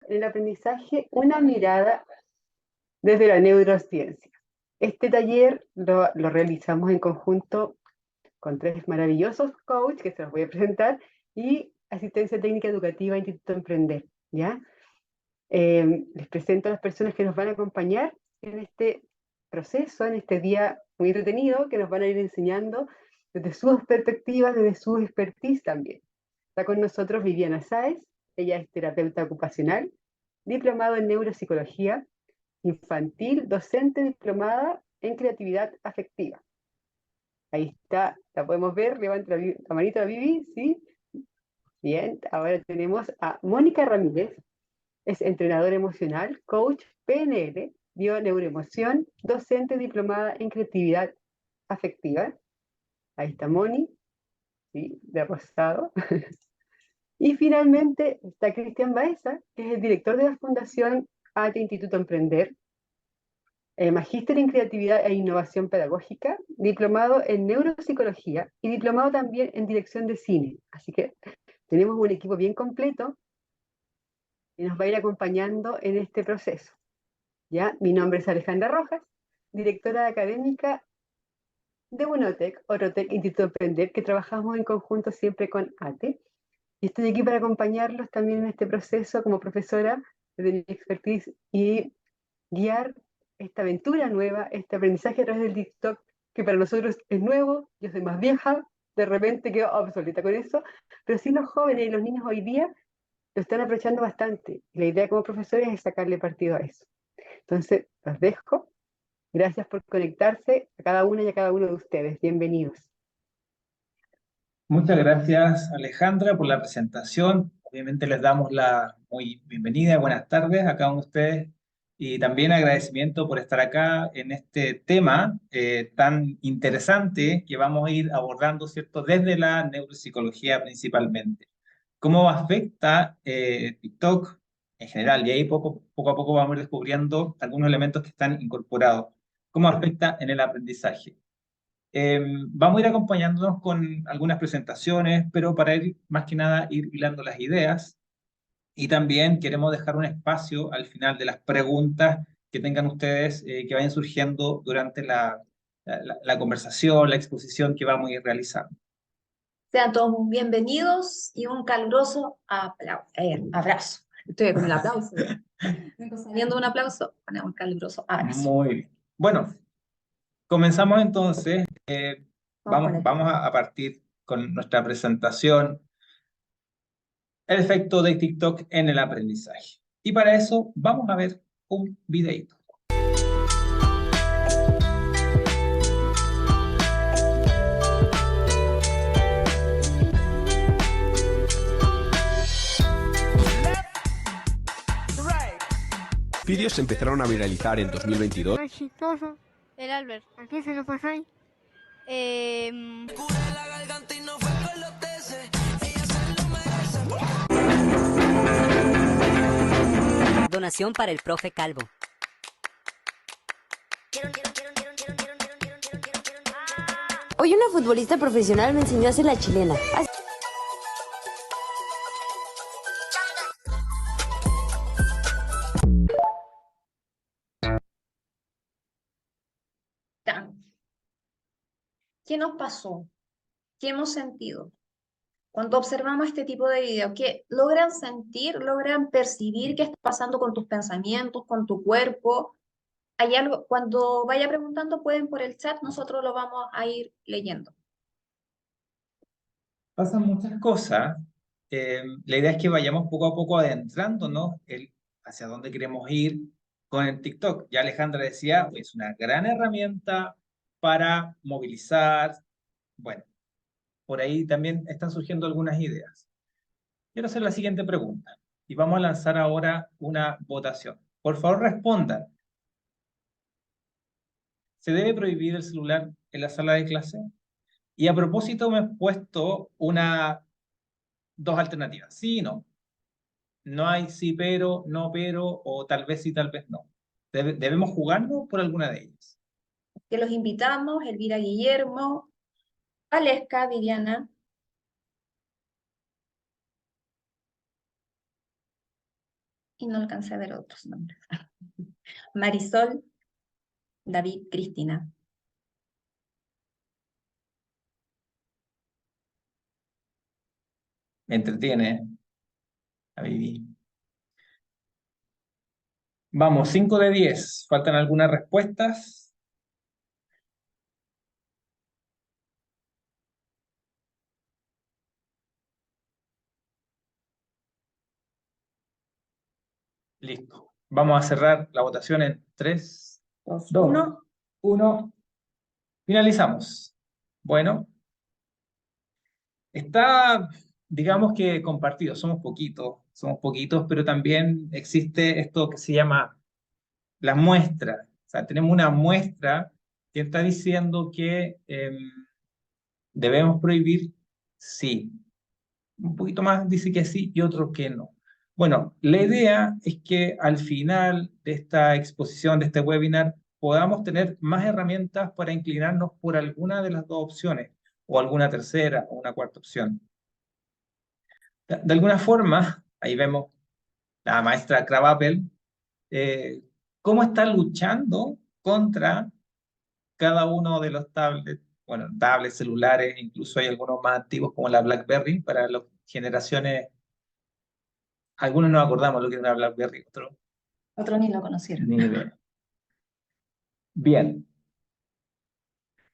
en el aprendizaje una mirada desde la neurociencia. Este taller lo realizamos en conjunto con 3 maravillosos coaches que se los voy a presentar y Asistencia Técnica Educativa Instituto Emprender, ¿ya? Les presento a las personas que nos van a acompañar en este proceso, en este día muy entretenido, que nos van a ir enseñando desde sus perspectivas, desde su expertise también. Está con nosotros Viviana Sáez, ella es terapeuta ocupacional, diplomado en neuropsicología infantil, docente diplomada en creatividad afectiva. Ahí está, la podemos ver, levanta la manita Vivi, ¿sí? Bien, ahora tenemos a Mónica Ramírez, es entrenadora emocional, coach, PNL, bio-neuroemoción, docente diplomada en creatividad afectiva. Ahí está Moni, ¿sí? De rosado. Y finalmente está Cristian Baeza, que es el director de la Fundación ATE Instituto Emprender, magíster en creatividad e innovación pedagógica, diplomado en neuropsicología y diplomado también en dirección de cine. Así que tenemos un equipo bien completo y nos va a ir acompañando en este proceso. ¿Ya? Mi nombre es Alejandra Rojas, directora académica de Unotec, Orotec Instituto Emprender, que trabajamos en conjunto siempre con ATE. Y estoy aquí para acompañarlos también en este proceso como profesora de mi expertise y guiar esta aventura nueva, este aprendizaje a través del TikTok, que para nosotros es nuevo, yo soy más vieja, de repente quedo obsoleta con eso, pero sí los jóvenes y los niños hoy día lo están aprovechando bastante. Y la idea como profesores es sacarle partido a eso. Entonces, los dejo. Gracias por conectarse a cada una y a cada uno de ustedes. Bienvenidos. Muchas gracias, Alejandra, por la presentación. Obviamente les damos la muy bienvenida, buenas tardes a cada uno de ustedes y también agradecimiento por estar acá en este tema tan interesante que vamos a ir abordando, ¿cierto?, desde la neuropsicología principalmente. ¿Cómo afecta TikTok en general? Y ahí poco a poco vamos a ir descubriendo algunos elementos que están incorporados. ¿Cómo afecta en el aprendizaje? Vamos a ir acompañándonos con algunas presentaciones, pero para ir más que nada ir hilando las ideas y también queremos dejar un espacio al final de las preguntas que tengan ustedes que vayan surgiendo durante la conversación, la exposición que vamos a ir realizando. Sean todos bienvenidos y un caluroso abrazo. Estoy con el aplauso. Vengo saliendo un aplauso, ponemos un caluroso abrazo. Muy bien. Bueno, comenzamos entonces. Vamos a partir con nuestra presentación. El efecto de TikTok en el aprendizaje. Y para eso vamos a ver un videito. Vídeos se empezaron a viralizar en 2022. Más chistoso. El Albert. ¿A qué se lo pasáis? Donación para el profe Calvo. Hoy una futbolista profesional me enseñó a hacer la chilena. ¿Qué nos pasó? ¿Qué hemos sentido? Cuando observamos este tipo de videos, ¿qué logran sentir, logran percibir qué está pasando con tus pensamientos, con tu cuerpo? Hay algo, cuando vaya preguntando pueden por el chat, nosotros lo vamos a ir leyendo. Pasan muchas cosas. La idea es que vayamos poco a poco adentrándonos hacia dónde queremos ir con el TikTok. Ya Alejandra decía, es una gran herramienta para movilizar. Bueno, por ahí también están surgiendo algunas ideas. Quiero hacer la siguiente pregunta y vamos a lanzar ahora una votación. Por favor, respondan. ¿Se debe prohibir el celular en la sala de clase? Y a propósito me he puesto dos alternativas, sí y no. No hay sí pero, no pero, o tal vez sí, tal vez no. Debemos jugarnos por alguna de ellas. Que los invitamos, Elvira Guillermo, Aleska, Viviana. Y no alcancé a ver otros nombres. Marisol, David, Cristina. Me entretiene a Vivi. Vamos, 5 de 10. ¿Faltan algunas respuestas? Listo. Vamos a cerrar la votación en 3, 2, 1. Finalizamos. Bueno, está, digamos que compartido. Somos poquitos, pero también existe esto que se llama la muestra. O sea, tenemos una muestra que está diciendo que debemos prohibir, sí. Un poquito más dice que sí y otro que no. Bueno, la idea es que al final de esta exposición, de este webinar, podamos tener más herramientas para inclinarnos por alguna de las dos opciones, o alguna tercera, o una cuarta opción. De alguna forma, ahí vemos la maestra Krabappel, cómo está luchando contra cada uno de los tablets, bueno, tablets, celulares, incluso hay algunos más antiguos como la BlackBerry, para las generaciones, algunos nos acordamos lo que era una BlackBerry, Otro ni lo conocieron. ni idea. Bien.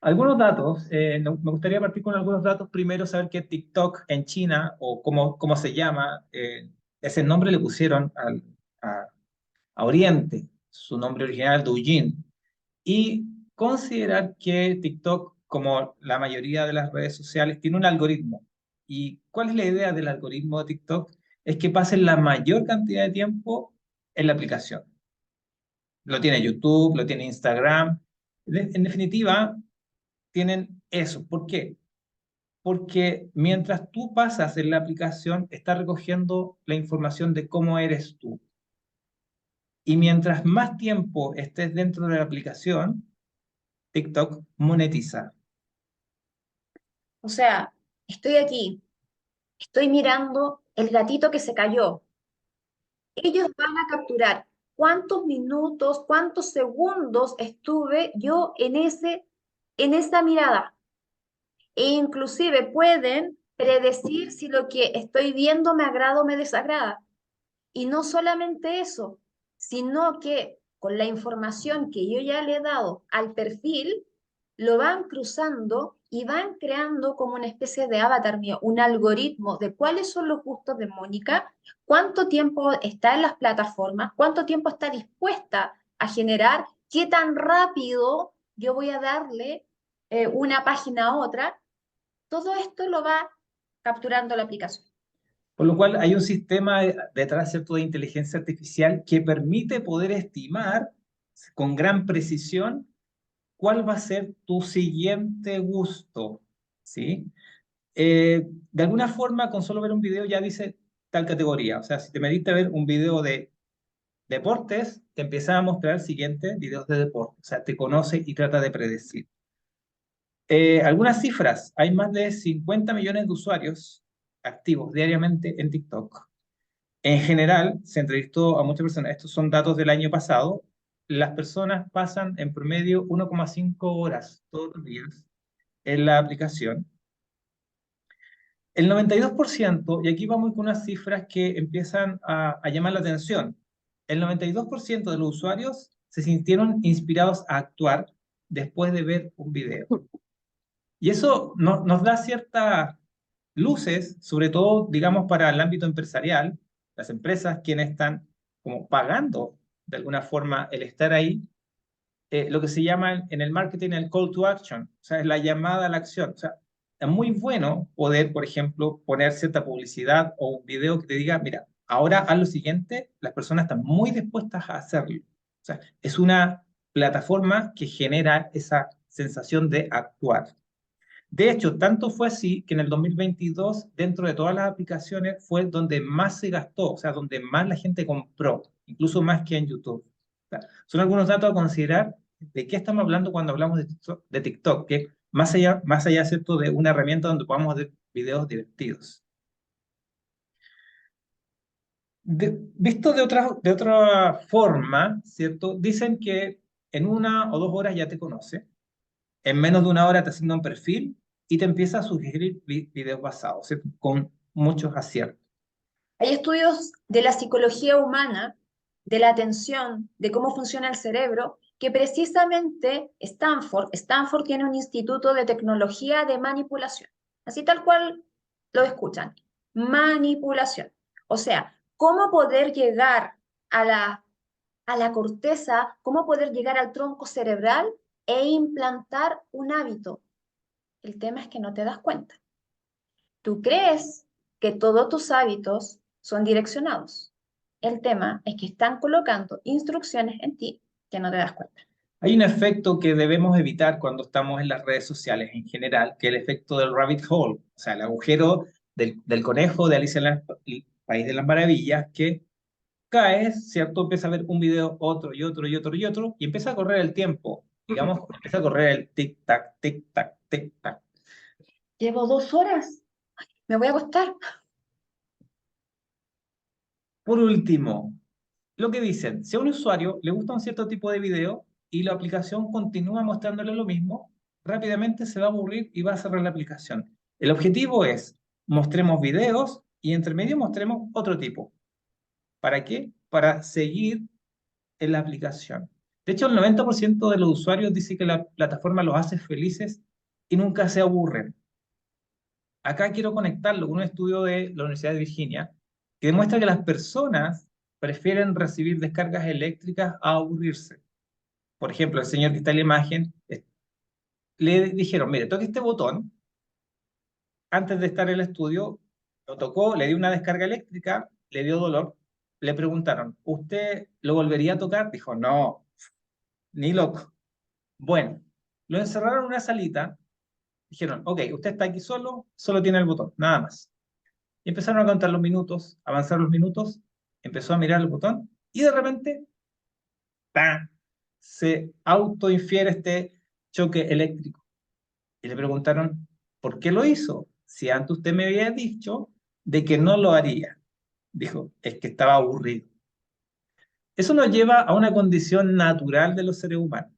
Algunos datos, me gustaría partir con algunos datos. Primero, saber que TikTok en China, o cómo se llama, ese nombre le pusieron a Oriente, su nombre original, Douyin. Y considerar que TikTok, como la mayoría de las redes sociales, tiene un algoritmo. ¿Y cuál es la idea del algoritmo de TikTok? Es que pasen la mayor cantidad de tiempo en la aplicación. Lo tiene YouTube, lo tiene Instagram. En definitiva, tienen eso. ¿Por qué? Porque mientras tú pasas en la aplicación, está recogiendo la información de cómo eres tú. Y mientras más tiempo estés dentro de la aplicación, TikTok monetiza. O sea, estoy aquí, estoy mirando el gatito que se cayó. Ellos van a capturar cuántos minutos, cuántos segundos estuve yo en esa mirada. E inclusive pueden predecir si lo que estoy viendo me agrada o me desagrada. Y no solamente eso, sino que con la información que yo ya le he dado al perfil, lo van cruzando y van creando como una especie de avatar mío, un algoritmo de cuáles son los gustos de Mónica, cuánto tiempo está en las plataformas, cuánto tiempo está dispuesta a generar, qué tan rápido yo voy a darle una página a otra. Todo esto lo va capturando la aplicación. Por lo cual hay un sistema detrás, ¿cierto?, de inteligencia artificial que permite poder estimar con gran precisión cuál va a ser tu siguiente gusto, ¿sí? De alguna forma, con solo ver un video ya dice tal categoría. O sea, si te metiste a ver un video de deportes, te empieza a mostrar siguientes videos de deporte. O sea, te conoce y trata de predecir. Algunas cifras. Hay más de 50 millones de usuarios activos diariamente en TikTok. En general, se entrevistó a muchas personas. Estos son datos del año pasado. Las personas pasan en promedio 1,5 horas todos los días en la aplicación. El 92%, y aquí vamos con unas cifras que empiezan a llamar la atención, el 92% de los usuarios se sintieron inspirados a actuar después de ver un video. Y eso nos da ciertas luces, sobre todo, digamos, para el ámbito empresarial, las empresas quienes están como pagando de alguna forma el estar ahí, lo que se llama en el marketing el call to action, o sea, es la llamada a la acción. O sea, es muy bueno poder, por ejemplo, poner cierta publicidad o un video que te diga, mira, ahora haz lo siguiente, las personas están muy dispuestas a hacerlo. O sea, es una plataforma que genera esa sensación de actuar. De hecho, tanto fue así que en el 2022, dentro de todas las aplicaciones, fue donde más se gastó, o sea, donde más la gente compró, incluso más que en YouTube. O sea, son algunos datos a considerar de qué estamos hablando cuando hablamos de TikTok, que más allá, ¿cierto?, de una herramienta donde podamos ver videos divertidos. Visto de otra forma, ¿cierto? Dicen que en 1 o 2 horas ya te conoce, en menos de 1 hora te asigna un perfil y te empieza a sugerir videos basados, ¿cierto? Con muchos aciertos. Hay estudios de la psicología humana, de la atención, de cómo funciona el cerebro, que precisamente Stanford tiene un instituto de tecnología de manipulación, así tal cual lo escuchan, manipulación. O sea, cómo poder llegar a la corteza, cómo poder llegar al tronco cerebral e implantar un hábito. El tema es que no te das cuenta. Tú crees que todos tus hábitos son direccionados. El tema es que están colocando instrucciones en ti que no te das cuenta. Hay un efecto que debemos evitar cuando estamos en las redes sociales en general, que es el efecto del rabbit hole, o sea, el agujero del conejo de Alicia en el País de las Maravillas, que caes, ¿cierto? Empieza a ver un video, otro y otro y otro y otro, y empieza a correr el tiempo, digamos, empieza a correr el tic-tac, tic-tac, tic-tac. Llevo 2 horas, me voy a acostar. Por último, lo que dicen, si a un usuario le gusta un cierto tipo de video y la aplicación continúa mostrándole lo mismo, rápidamente se va a aburrir y va a cerrar la aplicación. El objetivo es, mostremos videos y entre medio mostremos otro tipo. ¿Para qué? Para seguir en la aplicación. De hecho, el 90% de los usuarios dice que la plataforma los hace felices y nunca se aburren. Acá quiero conectarlo con un estudio de la Universidad de Virginia que demuestra que las personas prefieren recibir descargas eléctricas a aburrirse. Por ejemplo, el señor que está en la imagen, le dijeron, mire, toque este botón, antes de estar en el estudio, lo tocó, le dio una descarga eléctrica, le dio dolor, le preguntaron, ¿usted lo volvería a tocar? Dijo, no, ni loco. Bueno, lo encerraron en una salita, dijeron, ok, usted está aquí solo, solo tiene el botón, nada más. Y empezaron a contar los minutos, avanzar los minutos, empezó a mirar el botón y de repente, ¡pam!, se autoinfiere este choque eléctrico. Y le preguntaron, ¿por qué lo hizo? Si antes usted me había dicho de que no lo haría. Dijo, es que estaba aburrido. Eso nos lleva a una condición natural de los seres humanos.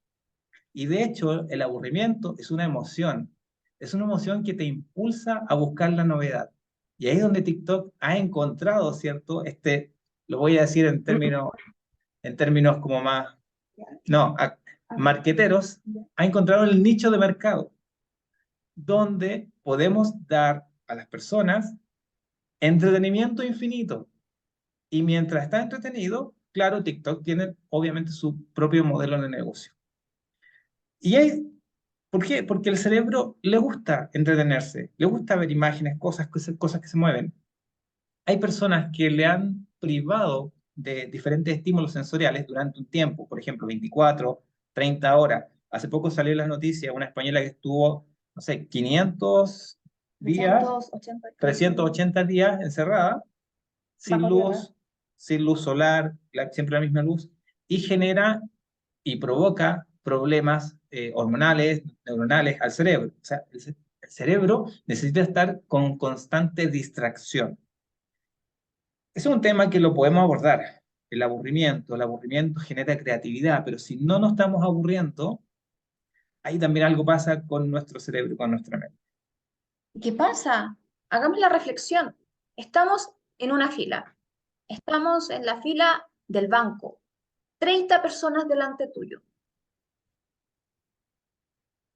Y de hecho, el aburrimiento es una emoción. Es una emoción que te impulsa a buscar la novedad. Y ahí es donde TikTok ha encontrado, ¿cierto? Lo voy a decir en términos como más, no, marqueteros, ha encontrado el nicho de mercado, donde podemos dar a las personas entretenimiento infinito. Y mientras está entretenido, claro, TikTok tiene obviamente su propio modelo de negocio. Y ¿por qué? Porque el cerebro le gusta entretenerse, le gusta ver imágenes, cosas que se mueven. Hay personas que le han privado de diferentes estímulos sensoriales durante un tiempo, por ejemplo, 24, 30 horas. Hace poco salió en las noticias una española que estuvo, no sé, 500 días, 380 días encerrada, sin luz solar, siempre la misma luz, y genera y provoca problemas hormonales, neuronales al cerebro. O sea, el cerebro necesita estar con constante distracción. Es un tema que lo podemos abordar. El aburrimiento genera creatividad, pero si no nos estamos aburriendo, ahí también algo pasa con nuestro cerebro y con nuestra mente. ¿Qué pasa? Hagamos la reflexión. Estamos en una fila. Estamos en la fila del banco. 30 personas delante tuyo.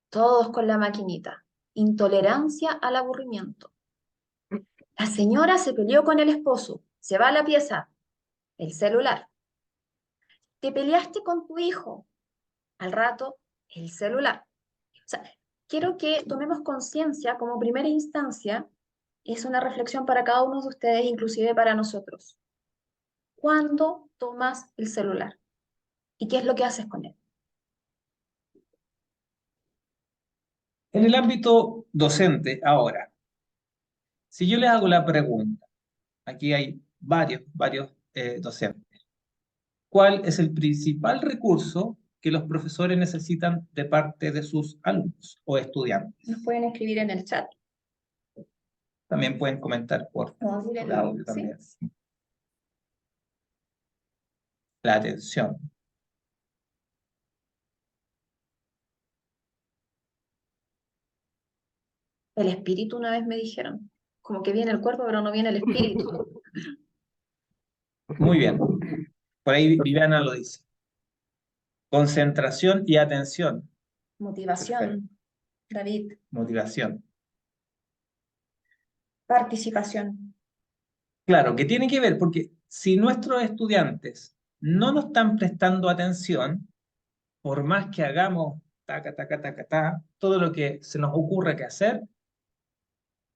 Todos con la maquinita. Intolerancia al aburrimiento. La señora se peleó con el esposo. Se va a la pieza. El celular. Te peleaste con tu hijo. Al rato, el celular. O sea, quiero que tomemos conciencia como primera instancia. Es una reflexión para cada uno de ustedes, inclusive para nosotros. ¿Cuándo tomas el celular? ¿Y qué es lo que haces con él? En el ámbito docente, ahora, si yo les hago la pregunta, aquí hay varios docentes, ¿cuál es el principal recurso que los profesores necesitan de parte de sus alumnos o estudiantes? Nos pueden escribir en el chat. También pueden comentar por audio también. Sí. la atención. El espíritu una vez me dijeron, como que viene el cuerpo, pero no viene el espíritu. Muy bien. Por ahí Viviana lo dice. Concentración y atención. Motivación, David. Motivación. Participación. Claro, que tiene que ver, porque si nuestros estudiantes no nos están prestando atención, por más que hagamos taca, taca, taca, taca, todo lo que se nos ocurra que hacer,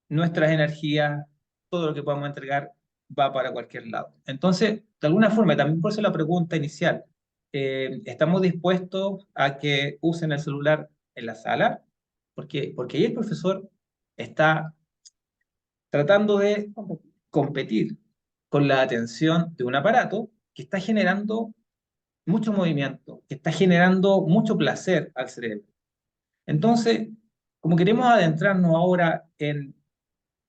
nuestras energías, todo lo que podamos entregar va para cualquier lado. Entonces, de alguna forma, también por eso la pregunta inicial, ¿estamos dispuestos a que usen el celular en la sala? Porque ahí el profesor está tratando de competir con la atención de un aparato que está generando mucho movimiento, que está generando mucho placer al cerebro. Entonces, como queremos adentrarnos ahora en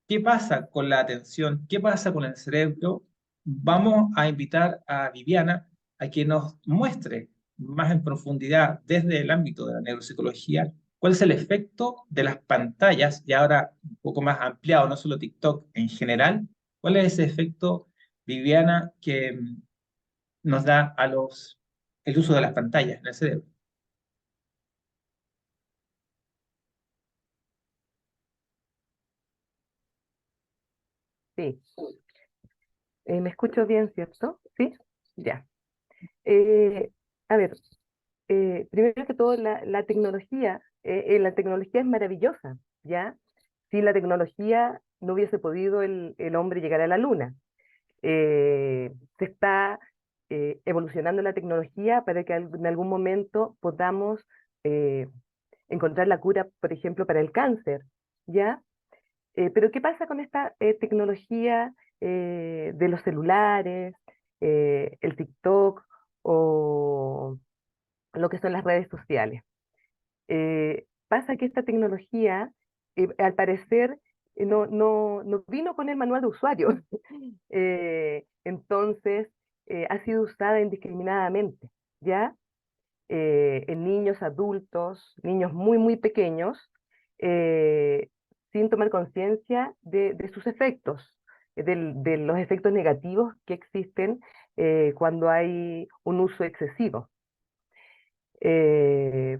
qué pasa con la atención, qué pasa con el cerebro, vamos a invitar a Viviana a que nos muestre más en profundidad desde el ámbito de la neuropsicología cuál es el efecto de las pantallas y ahora un poco más ampliado, no solo TikTok en general, cuál es ese efecto, Viviana, que nos da el uso de las pantallas en el cerebro. Sí. ¿Me escucho bien, cierto? Sí, ya. Eh, a ver, primero que todo, la tecnología es maravillosa, ¿ya? Sin la tecnología no hubiese podido el hombre llegar a la luna. Se está evolucionando la tecnología para que en algún momento podamos eh, encontrar la cura, por ejemplo, para el cáncer, ¿ya? Pero ¿qué pasa con esta tecnología de los celulares, el TikTok o lo que son las redes sociales? Pasa que esta tecnología, al parecer, no vino con el manual de usuario. Entonces, ha sido usada indiscriminadamente, ¿ya? En niños, adultos, niños muy, muy pequeños, eh, sin tomar conciencia de sus efectos, de los efectos negativos que existen cuando hay un uso excesivo. Eh,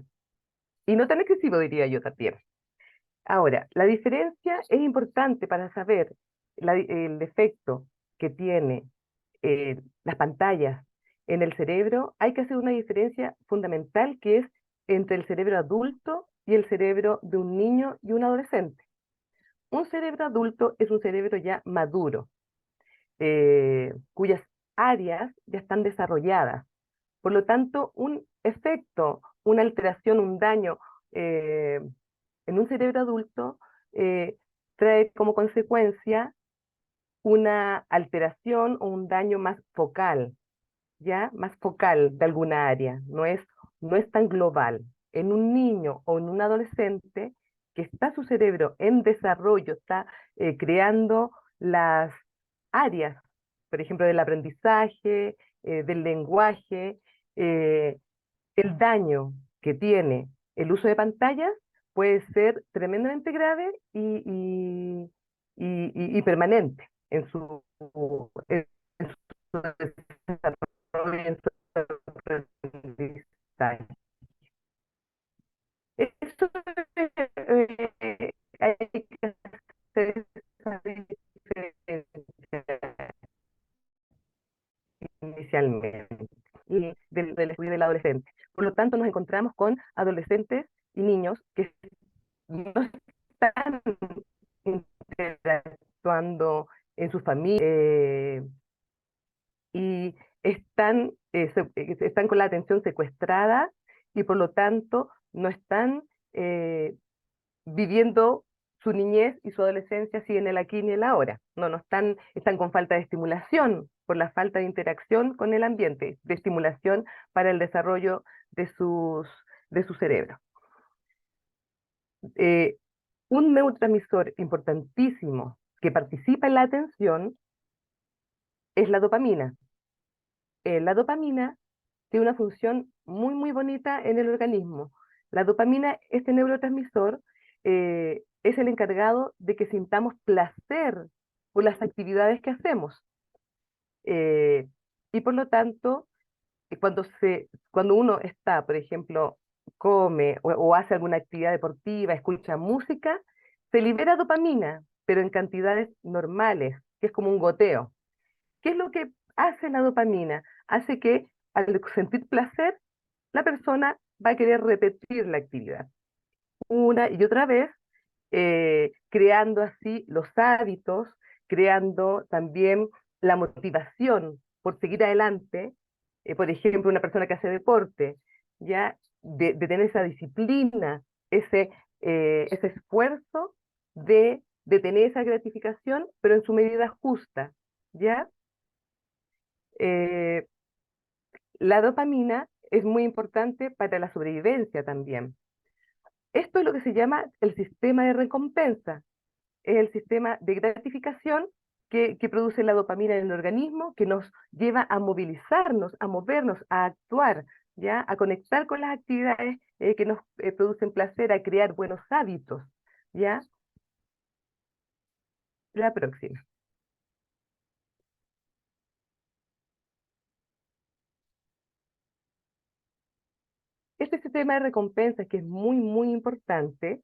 y no tan excesivo, diría yo también. Ahora, la diferencia es importante para saber el efecto que tiene las pantallas en el cerebro. Hay que hacer una diferencia fundamental que es entre el cerebro adulto y el cerebro de un niño y un adolescente. Un cerebro adulto es un cerebro ya maduro, cuyas áreas ya están desarrolladas. Por lo tanto, un efecto, una alteración, un daño eh, en un cerebro adulto trae como consecuencia una alteración o un daño más focal, ¿ya? Más focal de alguna área, no es tan global. En un niño o en un adolescente que está su cerebro en desarrollo, está creando las áreas, por ejemplo, del aprendizaje, del lenguaje, eh, el daño que tiene el uso de pantallas puede ser tremendamente grave y permanente en en su desarrollo, en su aprendizaje. Eso hay que hacer esa diferencia inicialmente y del estudio del adolescente. Por lo tanto, nos encontramos con adolescentes y niños que no están interactuando en su familia y están con la atención secuestrada y por lo tanto no están eh, viviendo su niñez y su adolescencia así en el aquí ni en el ahora. No están con falta de estimulación por la falta de interacción con el ambiente, de estimulación para el desarrollo de su cerebro. Eh, un neurotransmisor importantísimo que participa en la atención es la dopamina. la dopamina tiene una función muy, muy bonita en el organismo. La dopamina, este neurotransmisor, es el encargado de que sintamos placer por las actividades que hacemos. Y por lo tanto, cuando uno está, por ejemplo, come o hace alguna actividad deportiva, escucha música, se libera dopamina, pero en cantidades normales, que es como un goteo. ¿Qué es lo que hace la dopamina? Hace que al sentir placer, la persona va a querer repetir la actividad una y otra vez, creando así los hábitos, creando también la motivación por seguir adelante. Por ejemplo, una persona que hace deporte, ya de tener esa disciplina, ese esfuerzo de tener esa gratificación, pero en su medida justa, ¿ya? Eh, la dopamina es muy importante para la sobrevivencia también. Esto es lo que se llama el sistema de recompensa. Es el sistema de gratificación que produce la dopamina en el organismo, que nos lleva a movilizarnos, a movernos, a actuar, ¿ya? A conectar con las actividades que nos producen placer, a crear buenos hábitos, ¿ya? La próxima. Este sistema de recompensas, que es muy, muy importante,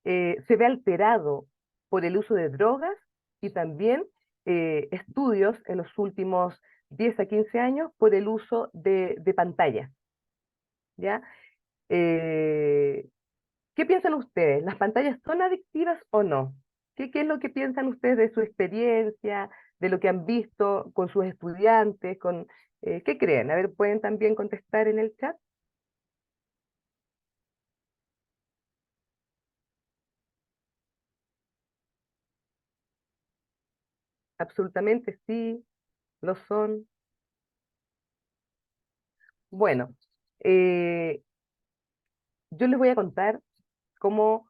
se ve alterado por el uso de drogas y también estudios en los últimos 10 a 15 años por el uso de pantallas, ¿ya? ¿Qué piensan ustedes? ¿Las pantallas son adictivas o no? ¿Qué es lo que piensan ustedes de su experiencia, de lo que han visto con sus estudiantes? ¿Qué creen? A ver, pueden también contestar en el chat. Absolutamente sí, lo son. Bueno, eh, yo les voy a contar cómo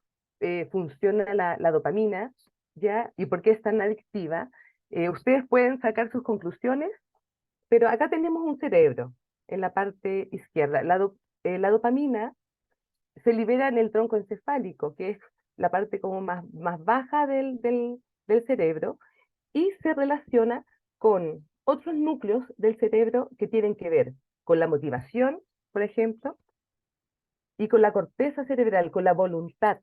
funciona la dopamina, ¿ya? Y por qué es tan adictiva. Ustedes pueden sacar sus conclusiones, pero acá tenemos un cerebro en la parte izquierda. La dopamina se libera en el tronco encefálico, que es la parte como más baja del cerebro, y se relaciona con otros núcleos del cerebro que tienen que ver con la motivación, por ejemplo, y con la corteza cerebral, con la voluntad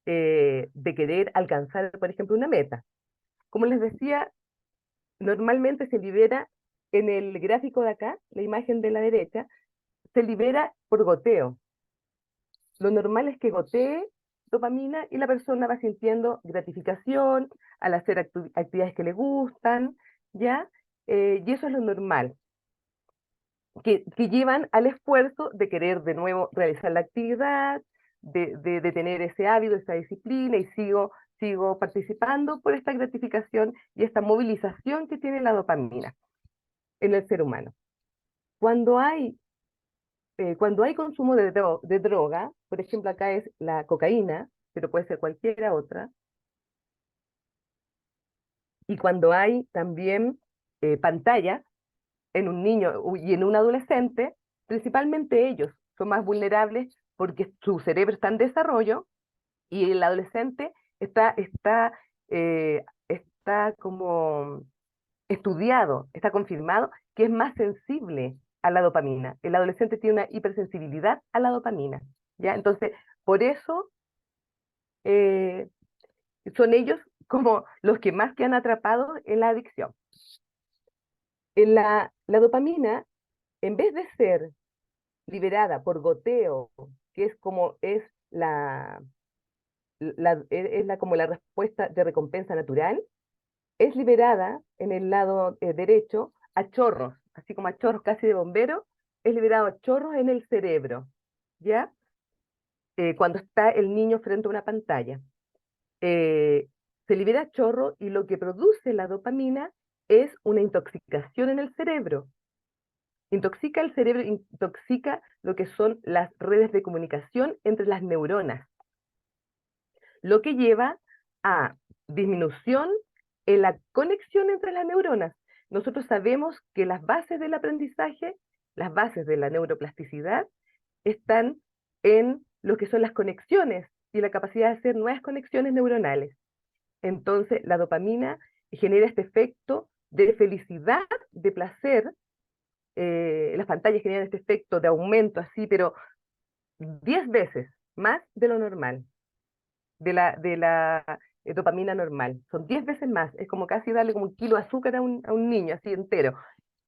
de querer alcanzar, por ejemplo, una meta. Como les decía, normalmente se libera en el gráfico de acá, la imagen de la derecha, se libera por goteo. Lo normal es que gotee dopamina y la persona va sintiendo gratificación al hacer actividades que le gustan, ¿ya? Y eso es lo normal, que llevan al esfuerzo de querer de nuevo realizar la actividad, de tener ese hábito, esa disciplina, y sigo participando por esta gratificación y esta movilización que tiene la dopamina en el ser humano. Cuando hay consumo de droga, por ejemplo acá es la cocaína, pero puede ser cualquiera otra, y cuando hay también pantallas en un niño y en un adolescente, principalmente ellos son más vulnerables porque su cerebro está en desarrollo y el adolescente está como estudiado, está confirmado que es más sensible a la dopamina. El adolescente tiene una hipersensibilidad a la dopamina, ¿ya? Entonces, por eso eh, son ellos como los que más quedan atrapados en la adicción. La dopamina, en vez de ser liberada por goteo, que es como es como la respuesta de recompensa natural, es liberada en el lado derecho a chorros, así como a chorros casi de bombero, es liberado a chorros en el cerebro, ¿ya? Cuando está el niño frente a una pantalla. Se libera a chorro y lo que produce la dopamina es una intoxicación en el cerebro. Intoxica el cerebro, intoxica lo que son las redes de comunicación entre las neuronas, lo que lleva a disminución en la conexión entre las neuronas. nosotros sabemos que las bases del aprendizaje, las bases de la neuroplasticidad, están en lo que son las conexiones y la capacidad de hacer nuevas conexiones neuronales. Entonces, la dopamina genera este efecto de felicidad, de placer. Las pantallas generan este efecto de aumento así, pero 10 veces más de lo normal, de la dopamina normal. Son 10 veces más. Es como casi darle como un kilo de azúcar a un niño así entero.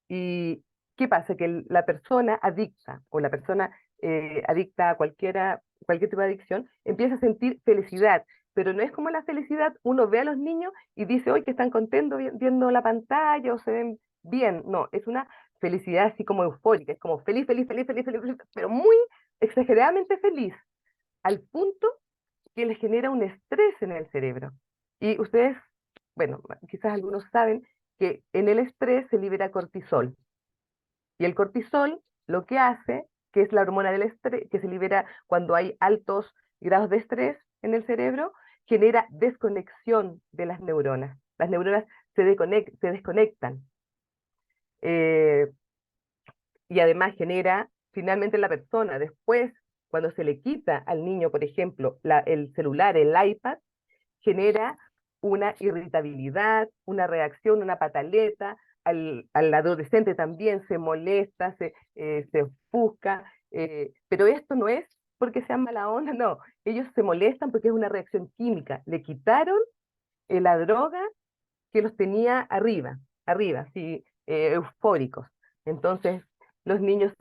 ¿Y qué pasa? Que la persona adicta o la persona adicta a cualquier tipo de adicción empieza a sentir felicidad, pero no es como la felicidad, uno ve a los niños y dice, hoy que están contentos viendo la pantalla o se ven bien. No, es una felicidad así como eufórica, es como feliz, feliz, feliz, feliz, feliz, feliz, pero muy exageradamente feliz, al punto que les genera un estrés en el cerebro. Y ustedes, bueno, quizás algunos saben que en el estrés se libera cortisol. Y el cortisol lo que hace, que es la hormona del estrés, que se libera cuando hay altos grados de estrés en el cerebro, genera desconexión de las neuronas. Las neuronas se desconectan. Eh, y además genera, finalmente la persona, después, cuando se le quita al niño, por ejemplo, el celular, el iPad, genera una irritabilidad, una reacción, una pataleta, al adolescente también se molesta, se ofusca, pero esto no es porque sean mala onda, no, ellos se molestan porque es una reacción química, le quitaron la droga que los tenía arriba, sí, eufóricos. Entonces, los niños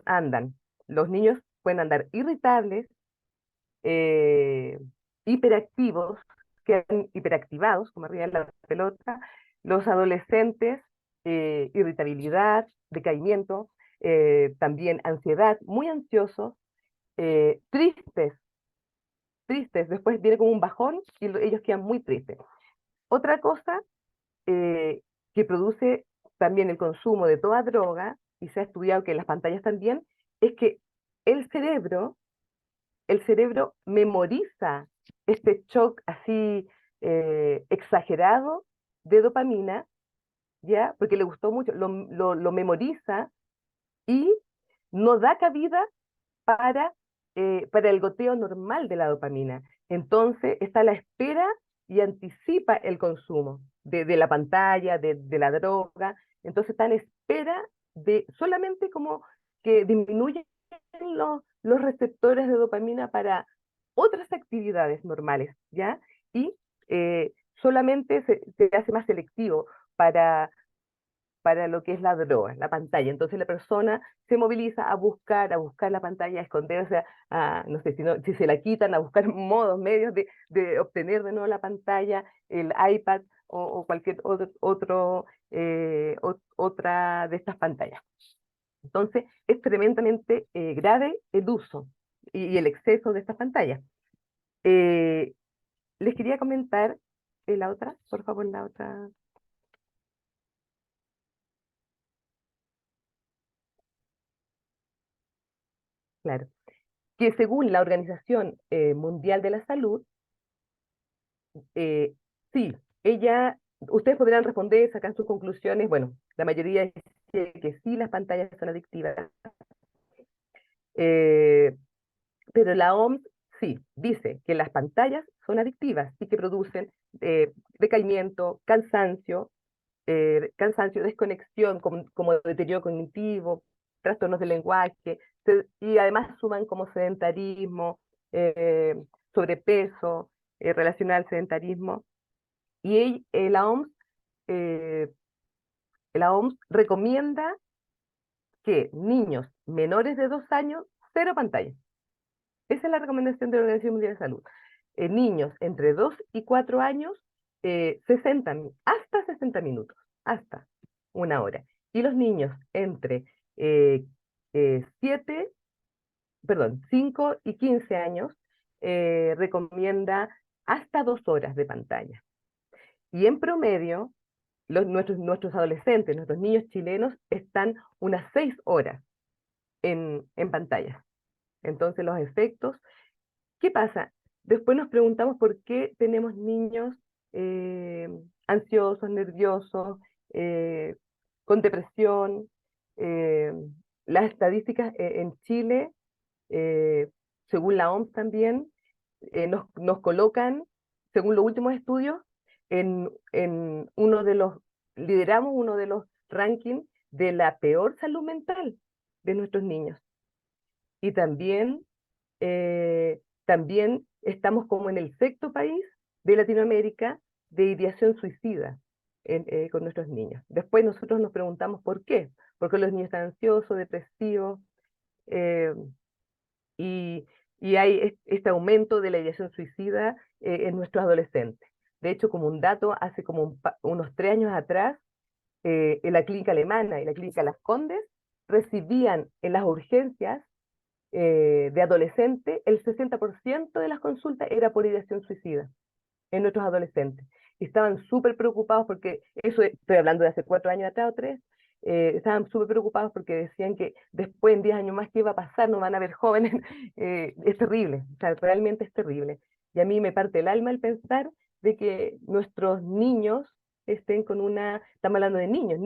pueden andar irritables, eh, hiperactivos, quedan hiperactivados, como arriba de la pelota, los adolescentes, irritabilidad, decaimiento, también ansiedad, muy ansiosos, tristes, tristes, después viene como un bajón y ellos quedan muy tristes. Otra cosa eh, que produce también el consumo de toda droga, y se ha estudiado que en las pantallas también, es que el cerebro el cerebro memoriza este shock así exagerado de dopamina, ¿ya? Porque le gustó mucho, lo memoriza y no da cabida para el goteo normal de la dopamina. Entonces está a la espera y anticipa el consumo de la pantalla, de la droga. Entonces está en espera de solamente como que disminuyen los receptores de dopamina para otras actividades normales, ¿ya? Y solamente se hace más selectivo para para lo que es la droga, la pantalla. Entonces la persona se moviliza a buscar la pantalla, a esconderse, no sé, si se la quitan, a buscar modos, medios de obtener de nuevo la pantalla, el iPad o cualquier otra de estas pantallas. Entonces es tremendamente grave el uso y el exceso de estas pantallas. Eh, Les quería comentar la otra, por favor, la otra. Claro. Que según la Organización Mundial de la Salud, eh, sí, ustedes podrán responder, sacar sus conclusiones, bueno, la mayoría dice que sí, las pantallas son adictivas, eh, pero la OMS sí, dice que las pantallas son adictivas y que producen decaimiento, cansancio, desconexión, como deterioro cognitivo, trastornos del lenguaje, y además suman como sedentarismo, eh, sobrepeso, relacionado al sedentarismo. Y eh, la OMS recomienda que niños menores de 2 años, cero pantalla. Esa es la recomendación de la Organización Mundial de Salud. Niños entre 2 y 4 años, 60, hasta 60 minutos, hasta 1 hora. Y los niños entre 7, perdón, 5 y 15 años, recomienda hasta 2 horas de pantalla. Y en promedio, nuestros adolescentes, nuestros niños chilenos, están unas 6 horas en pantalla. Entonces los efectos, ¿qué pasa? Después nos preguntamos por qué tenemos niños ansiosos, nerviosos, con depresión. eh, las estadísticas en Chile, eh, según la OMS también, nos colocan, según los últimos estudios, en lideramos uno de los rankings de la peor salud mental de nuestros niños. Y también estamos como en el sexto país de Latinoamérica de ideación suicida con nuestros niños. Después nosotros nos preguntamos por qué. Porque los niños están ansiosos, depresivos, eh, y, y hay este aumento de la ideación suicida en nuestros adolescentes. De hecho, como un dato, hace como unos 3 años atrás, en la clínica alemana y la clínica Las Condes recibían en las urgencias de adolescente, el 60% de las consultas era por ideación suicida en nuestros adolescentes. Y estaban súper preocupados porque, estoy hablando de hace 4 años atrás o 3, estaban súper preocupados porque decían que después, en 10 años más, ¿qué iba a pasar? No van a ver jóvenes. Es terrible, o sea, realmente es terrible. Y a mí me parte el alma el pensar de que nuestros niños estén con estamos hablando de niños,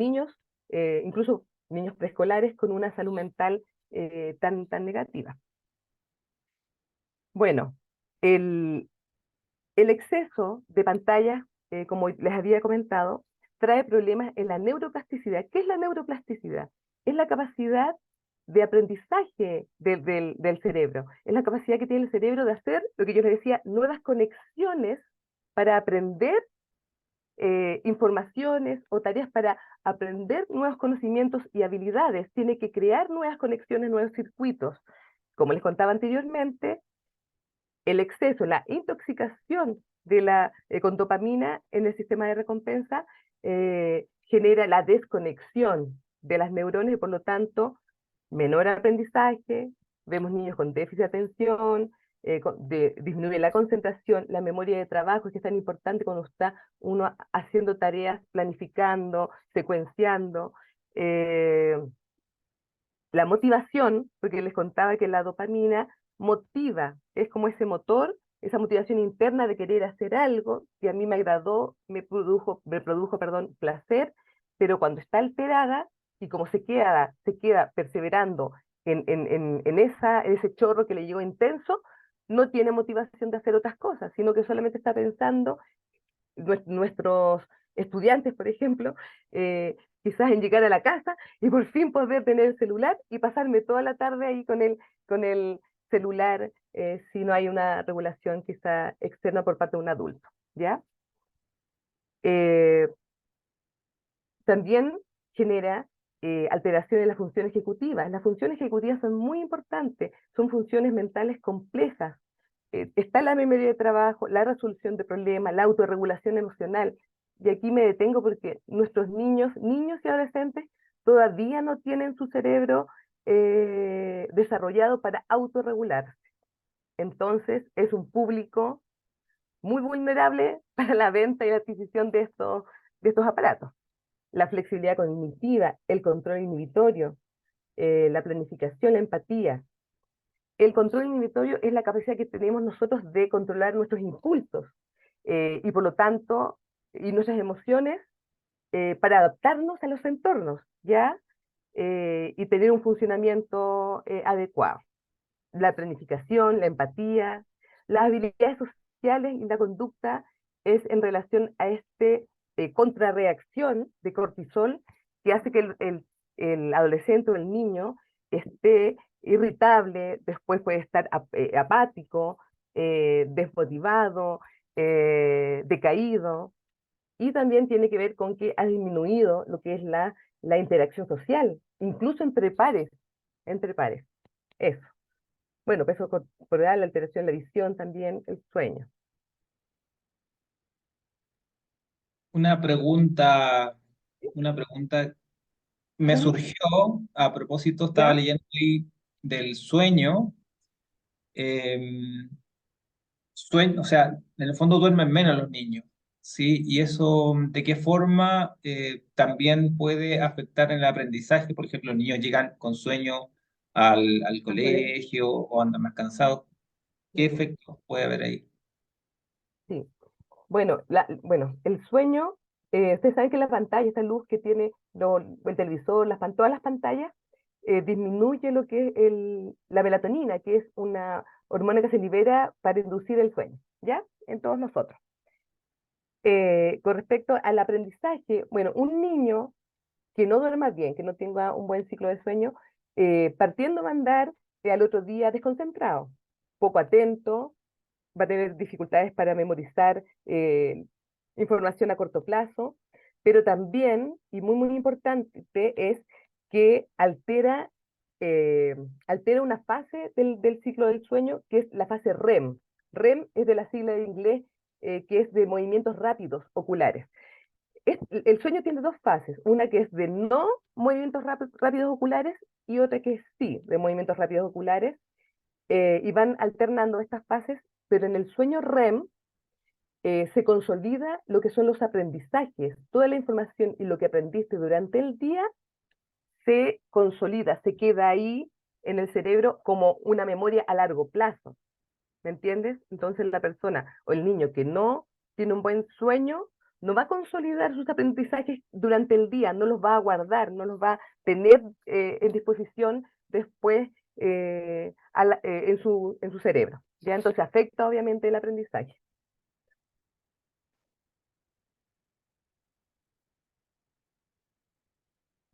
incluso niños preescolares con una salud mental tan negativa. Bueno, el exceso de pantallas, como les había comentado, trae problemas en la neuroplasticidad. ¿Qué es la neuroplasticidad? Es la capacidad de aprendizaje del cerebro. Es la capacidad que tiene el cerebro de hacer, lo que yo les decía, nuevas conexiones para aprender informaciones o tareas para aprender nuevos conocimientos y habilidades. Tiene que crear nuevas conexiones, nuevos circuitos. Como les contaba anteriormente, el exceso, la intoxicación con dopamina en el sistema de recompensa genera la desconexión de las neuronas y por lo tanto menor aprendizaje, vemos niños con déficit de atención, disminuye la concentración, la memoria de trabajo, que es tan importante cuando está uno haciendo tareas, planificando, secuenciando. La motivación, porque les contaba que la dopamina motiva, es como ese motor, esa motivación interna de querer hacer algo que a mí me agradó, me produjo, perdón, placer, pero cuando está alterada y como se queda perseverando en ese chorro que le llegó intenso, no tiene motivación de hacer otras cosas, sino que solamente está pensando, nuestros estudiantes, por ejemplo, quizás en llegar a la casa y por fin poder tener el celular y pasarme toda la tarde ahí con el celular, si no hay una regulación quizá externa por parte de un adulto, ¿ya? También genera alteración en la función ejecutiva. Las funciones ejecutivas son muy importantes, son funciones mentales complejas. Está la memoria de trabajo, la resolución de problemas, la autorregulación emocional. Y aquí me detengo porque nuestros niños y adolescentes todavía no tienen su cerebro desarrollado para autorregularse. Entonces es un público muy vulnerable para la venta y la adquisición de estos aparatos. La flexibilidad cognitiva, el control inhibitorio, la planificación, la empatía. El control inhibitorio es la capacidad que tenemos nosotros de controlar nuestros impulsos y por lo tanto, y nuestras emociones para adaptarnos a los entornos, ¿ya? Y tener un funcionamiento adecuado. La planificación, la empatía, las habilidades sociales y la conducta es en relación a contrarreacción de cortisol que hace que el adolescente o el niño esté irritable, después puede estar apático, desmotivado, decaído, y también tiene que ver con que ha disminuido lo que es la interacción social, incluso entre pares, eso. Bueno, peso corporal, la alteración de la visión también, el sueño. Una pregunta me Ujú. surgió a propósito, estaba ¿Ya? leyendo ahí del sueño. em, o sea, en el fondo duermen menos los niños, ¿sí? Y eso, ¿de qué forma también puede afectar en el aprendizaje? Por ejemplo, los niños llegan con sueño al colegio o andan más cansados. ¿Qué Ujú. efectos puede haber ahí? Sí. Bueno, el sueño Ustedes saben que la pantalla, esta luz que tiene el televisor, todas las pantallas, disminuye lo que es la melatonina, que es una hormona que se libera para inducir el sueño, ¿ya? En todos nosotros. Con respecto al aprendizaje, bueno, un niño que no duerma bien, que no tenga un buen ciclo de sueño, partiendo va a andar al otro día desconcentrado, poco atento, va a tener dificultades para memorizar información a corto plazo, pero también, y muy, muy importante, es que altera una fase del ciclo del sueño, que es la fase REM. REM es de la sigla de inglés, que es de movimientos rápidos oculares. El sueño tiene dos fases, una que es de no movimientos rápidos oculares y otra que es sí, de movimientos rápidos oculares, y van alternando estas fases, pero en el sueño REM se consolida lo que son los aprendizajes, toda la información y lo que aprendiste durante el día se consolida, se queda ahí en el cerebro como una memoria a largo plazo, ¿me entiendes? Entonces la persona o el niño que no tiene un buen sueño no va a consolidar sus aprendizajes durante el día, no los va a guardar, no los va a tener en disposición después en su cerebro, ¿ya? Entonces afecta obviamente el aprendizaje.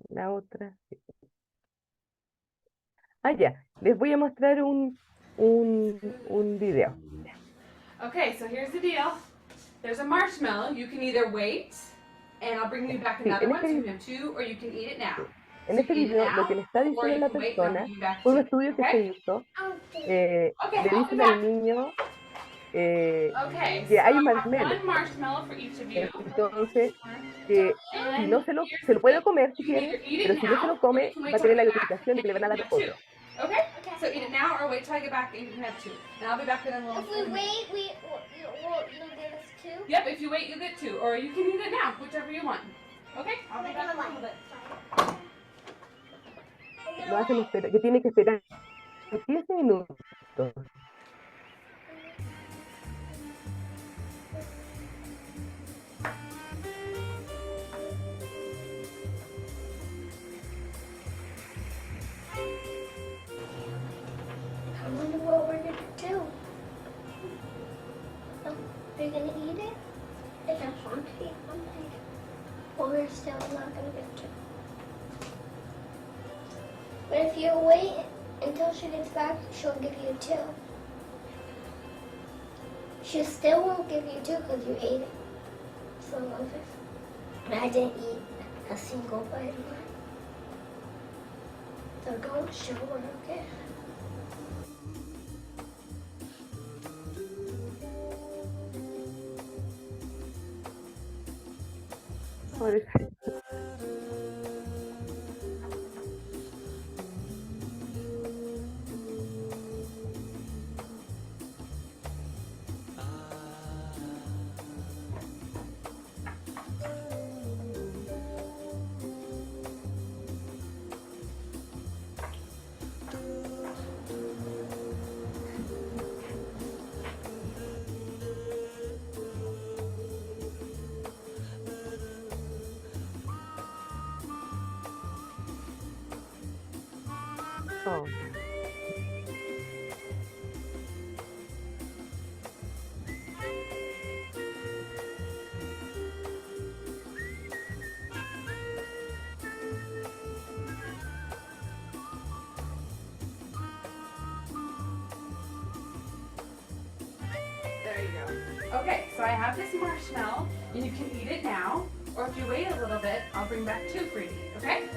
La otra. Ya, les voy a mostrar un video. Okay, so here's the deal. There's a marshmallow. You can either wait, and I'll bring you back Sí, another en one, so este, you have two, or you can eat it now. en So este you eat it video lo now, que le está or diciendo you la can wait, and I'll persona, bring you back fue un two. estudio que se Okay? hizo, Okay, le I'll be dicen al back. niño Okay, que so hay I un have marshmallow, one marshmallow for each of you. entonces que si And no se lo puede comer si you can quiere, either eat it pero si no se now, lo or you come, can va wait a till I tener la get back, notificación de and que le you van a can dar have two. otro. Okay? So eat it now, or wait till I get back, and you can have two. And I'll be back in a little. If we wait, you'll give us two? Yep, if you wait, you get two, or you can eat it now, whichever you want. Okay? I'll be back in a little bit. Lo hacen esperar, que tiene que esperar 15 minutos. I wonder what we're gonna do. Are you gonna eat it? If I want to eat something. Or we're still not gonna get to. But if you wait until she gets back, she'll give you two. She still won't give you two because you ate it. So but I didn't eat a single bite of mine. So don't show her, okay? Pobrecito. Oh. There you go. Okay, so I have this marshmallow, and you can eat it now, or if you wait a little bit, I'll bring back two for you to eat, okay?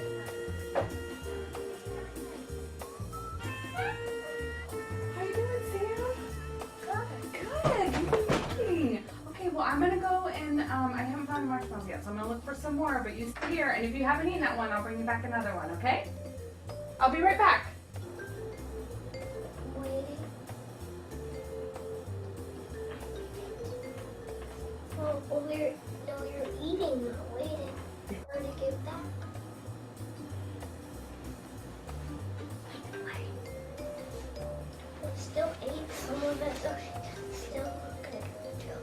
How you doing, Sam? Good. You've been eating. Okay, well, I'm gonna go and I haven't found marshmallows yet, so I'm gonna look for some more, but you stay here, and if you haven't eaten that one, I'll bring you back another one, okay? I'll be right back. Waiting. Well, you're eating, not waiting. Or to give back. We still ate some of it, so she's still not gonna give it to.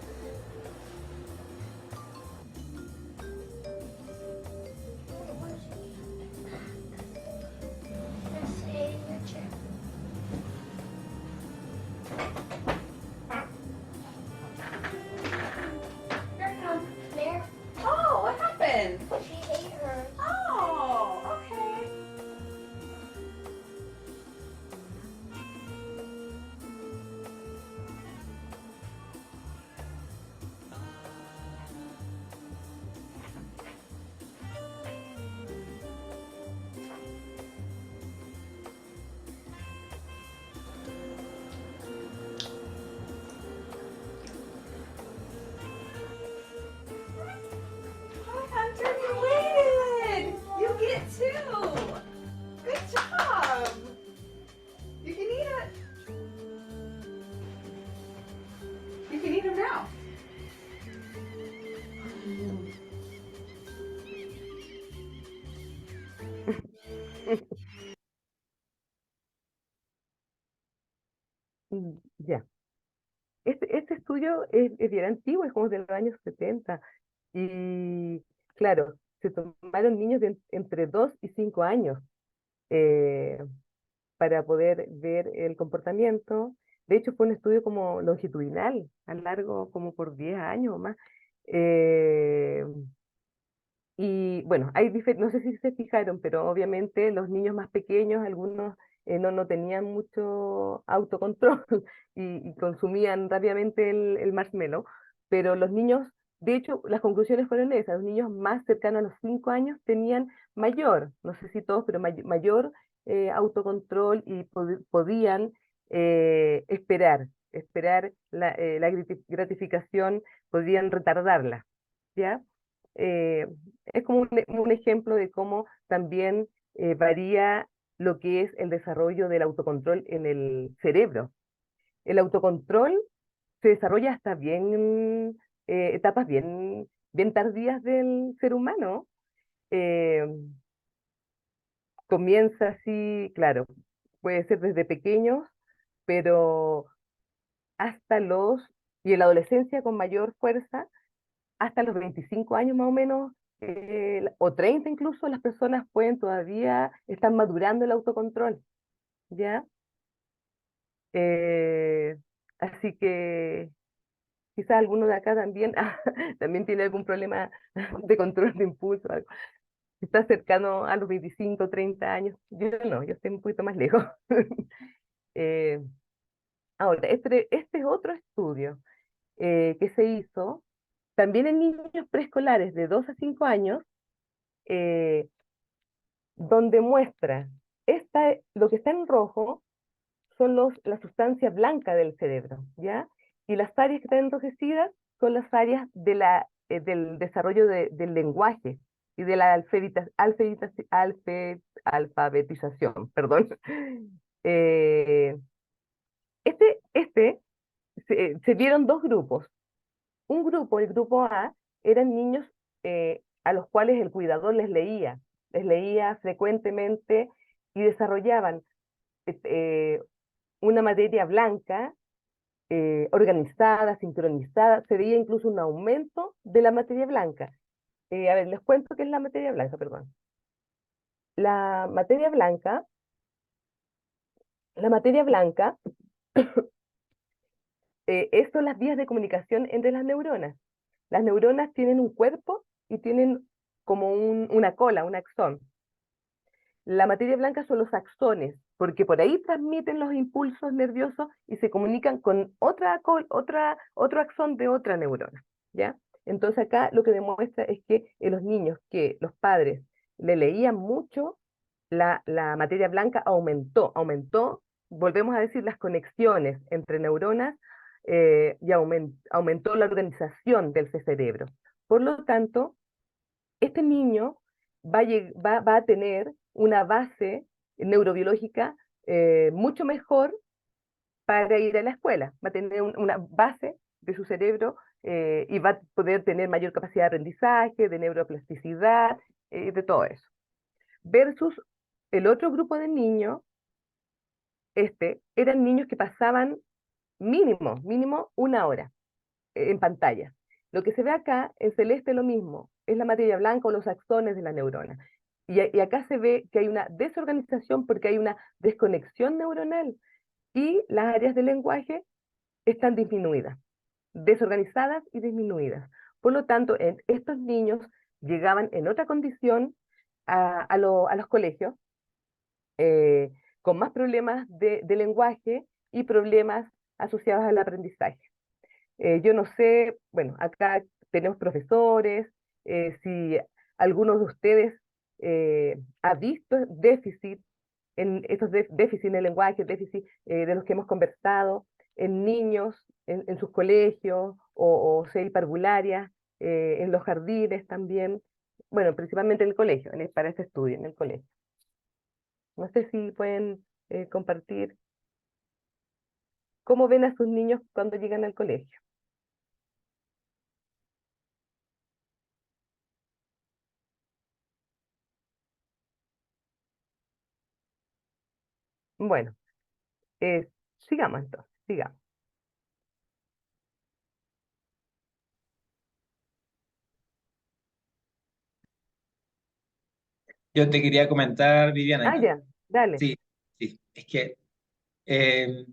Ya. Este estudio es bien antiguo, es como de los años 70. Y claro, se tomaron niños de entre 2 y 5 años eh, para poder ver el comportamiento. De hecho, fue un estudio como longitudinal, a largo como por 10 años o más. Eh, y bueno, no sé si se fijaron, pero obviamente los niños más pequeños, algunos no tenían mucho autocontrol y consumían rápidamente el marshmallow, pero los niños, de hecho, las conclusiones fueron esas, los niños más cercanos a los 5 años tenían mayor, no sé si todos, pero mayor autocontrol y podían esperar la gratificación, podían retardarla, ¿ya? Eh, es como un ejemplo de cómo también varía lo que es el desarrollo del autocontrol en el cerebro. El autocontrol se desarrolla hasta etapas bien tardías del ser humano. Eh, Comienza así, claro, puede ser desde pequeños, pero hasta y en la adolescencia con mayor fuerza, hasta los 25 años más o menos, o 30 incluso, las personas pueden todavía estar madurando el autocontrol, ¿ya? Eh, Así que quizás alguno de acá también, también tiene algún problema de control de impulso, algo. Está cercano a los 25 30 años. Yo no, yo estoy un poquito más lejos. Eh, Ahora, este es otro estudio que se hizo también en niños preescolares de 2 a 5 años, eh, donde muestra, lo que está en rojo son la sustancia blanca del cerebro, ¿ya? Y las áreas que están enrojecidas son las áreas del desarrollo del lenguaje y de la alfabetización, perdón. Eh, se vieron dos grupos. Un grupo, el grupo A, eran niños a los cuales el cuidador les leía frecuentemente y desarrollaban eh, eh, una materia blanca organizada, sincronizada, se veía incluso un aumento de la materia blanca. A ver, les cuento qué es la materia blanca, perdón. La materia blanca, la materia blanca son las vías de comunicación entre las neuronas. Las neuronas tienen un cuerpo y tienen como una cola, un axón. La materia blanca son los axones, porque por ahí transmiten los impulsos nerviosos y se comunican con otro axón de otra neurona, ¿ya? Entonces acá lo que demuestra es que en los niños que los padres le leían mucho, la materia blanca aumentó, volvemos a decir, las conexiones entre neuronas y aumentó la organización del cerebro. Por lo tanto, este niño va a tener una base neurobiológica mucho mejor para ir a la escuela. Va a tener una base de su cerebro y va a poder tener mayor capacidad de aprendizaje, de neuroplasticidad, de todo eso. Versus el otro grupo de niños, eran niños que pasaban mínimo 1 hora en pantalla. Lo que se ve acá en celeste lo mismo, es la materia blanca o los axones de la neurona. Y acá se ve que hay una desorganización porque hay una desconexión neuronal y las áreas del lenguaje están disminuidas, desorganizadas y disminuidas. Por lo tanto, estos niños llegaban en otra condición a los colegios eh, con más problemas de lenguaje y problemas asociados al aprendizaje. Yo no sé, bueno, acá tenemos profesores, si algunos de ustedes ha visto déficit en estos déficits en el lenguaje, déficit de los que hemos conversado en niños, en sus colegios, o sea, parvularias, en los jardines también, bueno, principalmente en el colegio, para este estudio, en el colegio. No sé si pueden compartir cómo ven a sus niños cuando llegan al colegio. Bueno, sigamos entonces. Sigamos. Yo te quería comentar, Viviana, Ah, ya, dale. sí, sí, es que eh,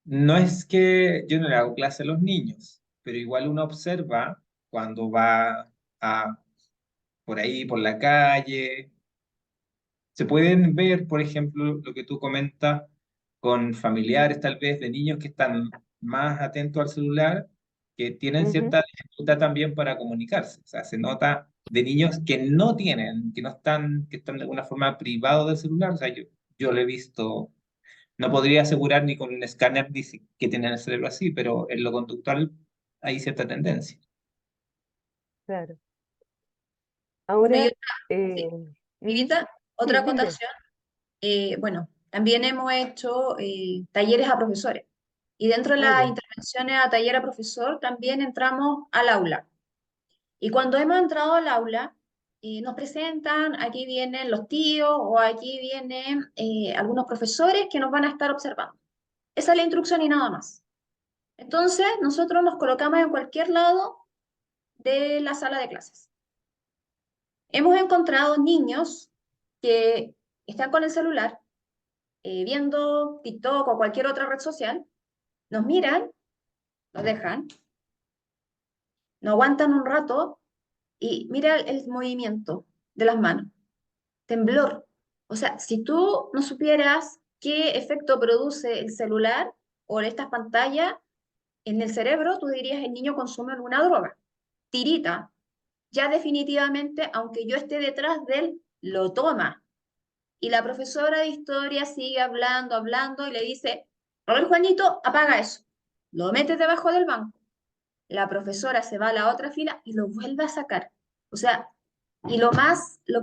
no es que yo no le hago clase a los niños, pero igual uno observa cuando va a, por ahí, por la calle. Se pueden ver, por ejemplo, lo que tú comentas con familiares tal vez de niños que están más atentos al celular, que tienen Ujú, cierta dificultad también para comunicarse. O sea, se nota de niños que no tienen, que no están, que están de alguna forma privados del celular. O sea, yo lo he visto, no podría asegurar ni con un escáner que tienen el cerebro así, pero en lo conductual hay cierta tendencia. claro. Bueno, y Ahora, otra, eh, sí, ujú, Mirita, sí, otra dime. acotación. Bueno, también hemos hecho talleres a profesores. Y dentro de Ah, las ya. intervenciones a taller a profesor, también entramos al aula. Y cuando hemos entrado al aula, nos presentan, aquí vienen los tíos o aquí vienen algunos profesores que nos van a estar observando. Esa es la instrucción y nada más. Entonces, nosotros nos colocamos en cualquier lado de la sala de clases. Hemos encontrado niños que están con el celular viendo TikTok o cualquier otra red social, nos miran, nos dejan, nos aguantan un rato y mira el movimiento de las manos, temblor. O sea, si tú no supieras qué efecto produce el celular o estas pantallas en el cerebro, tú dirías el niño consume alguna droga. Tirita, ya definitivamente, aunque yo esté detrás de él, lo toma. Y la profesora de historia sigue hablando, hablando y le dice, a ver, Juanito, apaga eso. Lo metes debajo del banco. La profesora se va a la otra fila y lo vuelve a sacar. O sea, y lo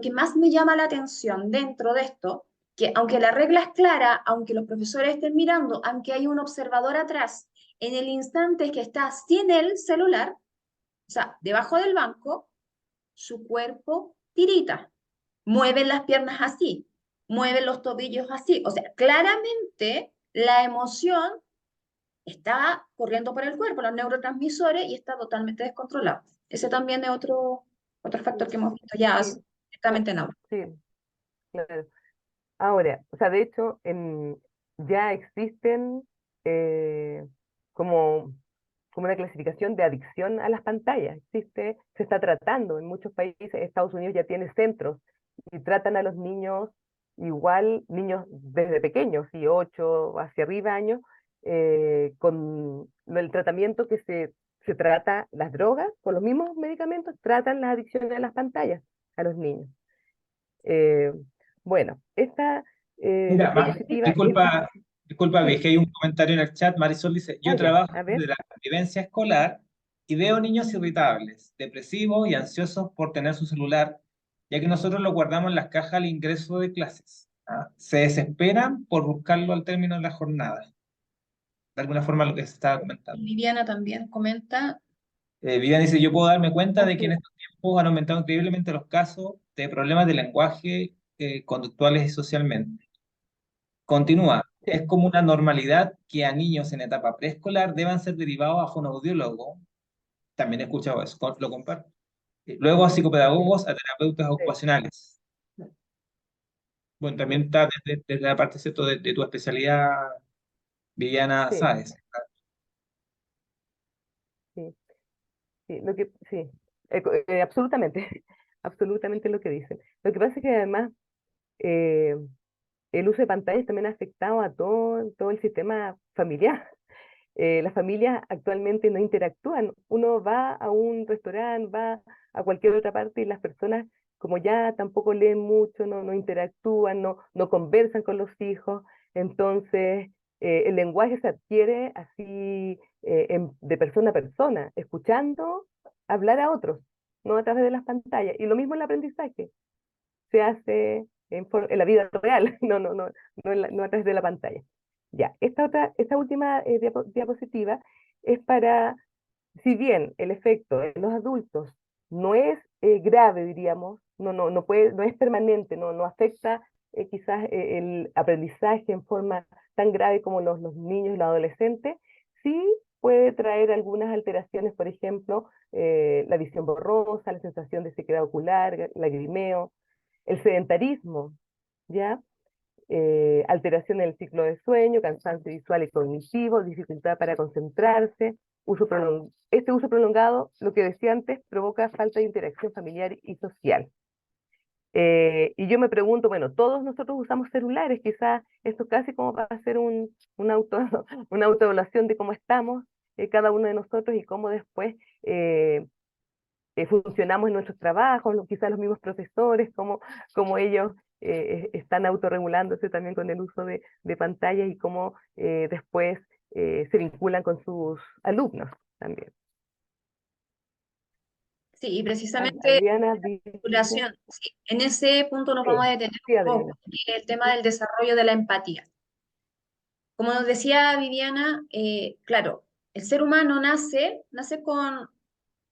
que más me llama la atención dentro de esto, que aunque la regla es clara, aunque los profesores estén mirando, aunque hay un observador atrás, en el instante que está sin el celular, o sea, debajo del banco, su cuerpo tirita, mueven las piernas así, mueven los tobillos así. O sea, claramente la emoción está corriendo por el cuerpo, los neurotransmisores, y está totalmente descontrolado. Ese también es otro factor que hemos visto ya Sí, directamente en aula. sí, claro. Ahora, o sea, de hecho, ya existen eh, como, como una clasificación de adicción a las pantallas. Existe, se está tratando en muchos países. Estados Unidos ya tiene centros y tratan a los niños igual, niños desde pequeños, y 8 hacia arriba años, con el tratamiento que se trata las drogas, con los mismos medicamentos, tratan las adicciones a las pantallas a los niños. Eh, bueno, esta Mira, diapositiva es... disculpa, vi Sí, que hay un comentario en el chat. Marisol dice, yo ya, trabajo a ver, desde la convivencia escolar y veo niños irritables, depresivos y ansiosos por tener su celular, ya que nosotros lo guardamos en las cajas al ingreso de clases. ¿Ah? Se desesperan por buscarlo al término de la jornada. De alguna forma lo que se estaba Y comentando. Viviana también comenta, Vivian dice, yo puedo darme cuenta de que en sí, estos tiempos han aumentado increíblemente los casos de problemas de lenguaje conductuales y socialmente. Continúa, sí, es como una normalidad que a niños en etapa preescolar deban ser derivados a fonoaudiólogo. También he escuchado eso, lo comparto. Luego a sí, psicopedagogos, a terapeutas sí, ocupacionales. Bueno, también sí, está desde la parte, ¿cierto?, de tu especialidad, Viviana sí, Sáez. sí, sí, sí, absolutamente, absolutamente lo que dicen. Lo que pasa es que además eh, el uso de pantallas también ha afectado a todo el sistema familiar. Las familias actualmente no interactúan. Uno va a un restaurante, va a cualquier otra parte y las personas, como ya tampoco leen mucho, no interactúan, no conversan con los hijos, entonces el lenguaje se adquiere así de persona a persona, escuchando hablar a otros, no a través de las pantallas. Y lo mismo el aprendizaje se hace en la vida real, no a través de la pantalla. Ya, esta última diapositiva es para, si bien el efecto en los adultos no es grave, diríamos, no es permanente, no afecta quizás el aprendizaje en forma tan grave como los niños y los adolescentes, sí puede traer algunas alteraciones, por ejemplo, la visión borrosa, la sensación de sequedad ocular, lagrimeo, el sedentarismo, ¿ya? Alteración en el ciclo de sueño, cansancio visual y cognitivo, dificultad para concentrarse, este uso prolongado, lo que decía antes, provoca falta de interacción familiar y social. Y yo me pregunto, bueno, todos nosotros usamos celulares, quizás esto casi como para hacer una autoevaluación de cómo estamos cada uno de nosotros y cómo después funcionamos en nuestros trabajos, quizás los mismos profesores, cómo ellos están autorregulándose también con el uso de pantallas y cómo después se vinculan con sus alumnos también. Sí, y precisamente Adriana, vinculación, sí, en ese punto nos vamos a detener sí, un poco, Adriana. que es el tema del desarrollo de la empatía. Como nos decía Viviana, claro, el ser humano nace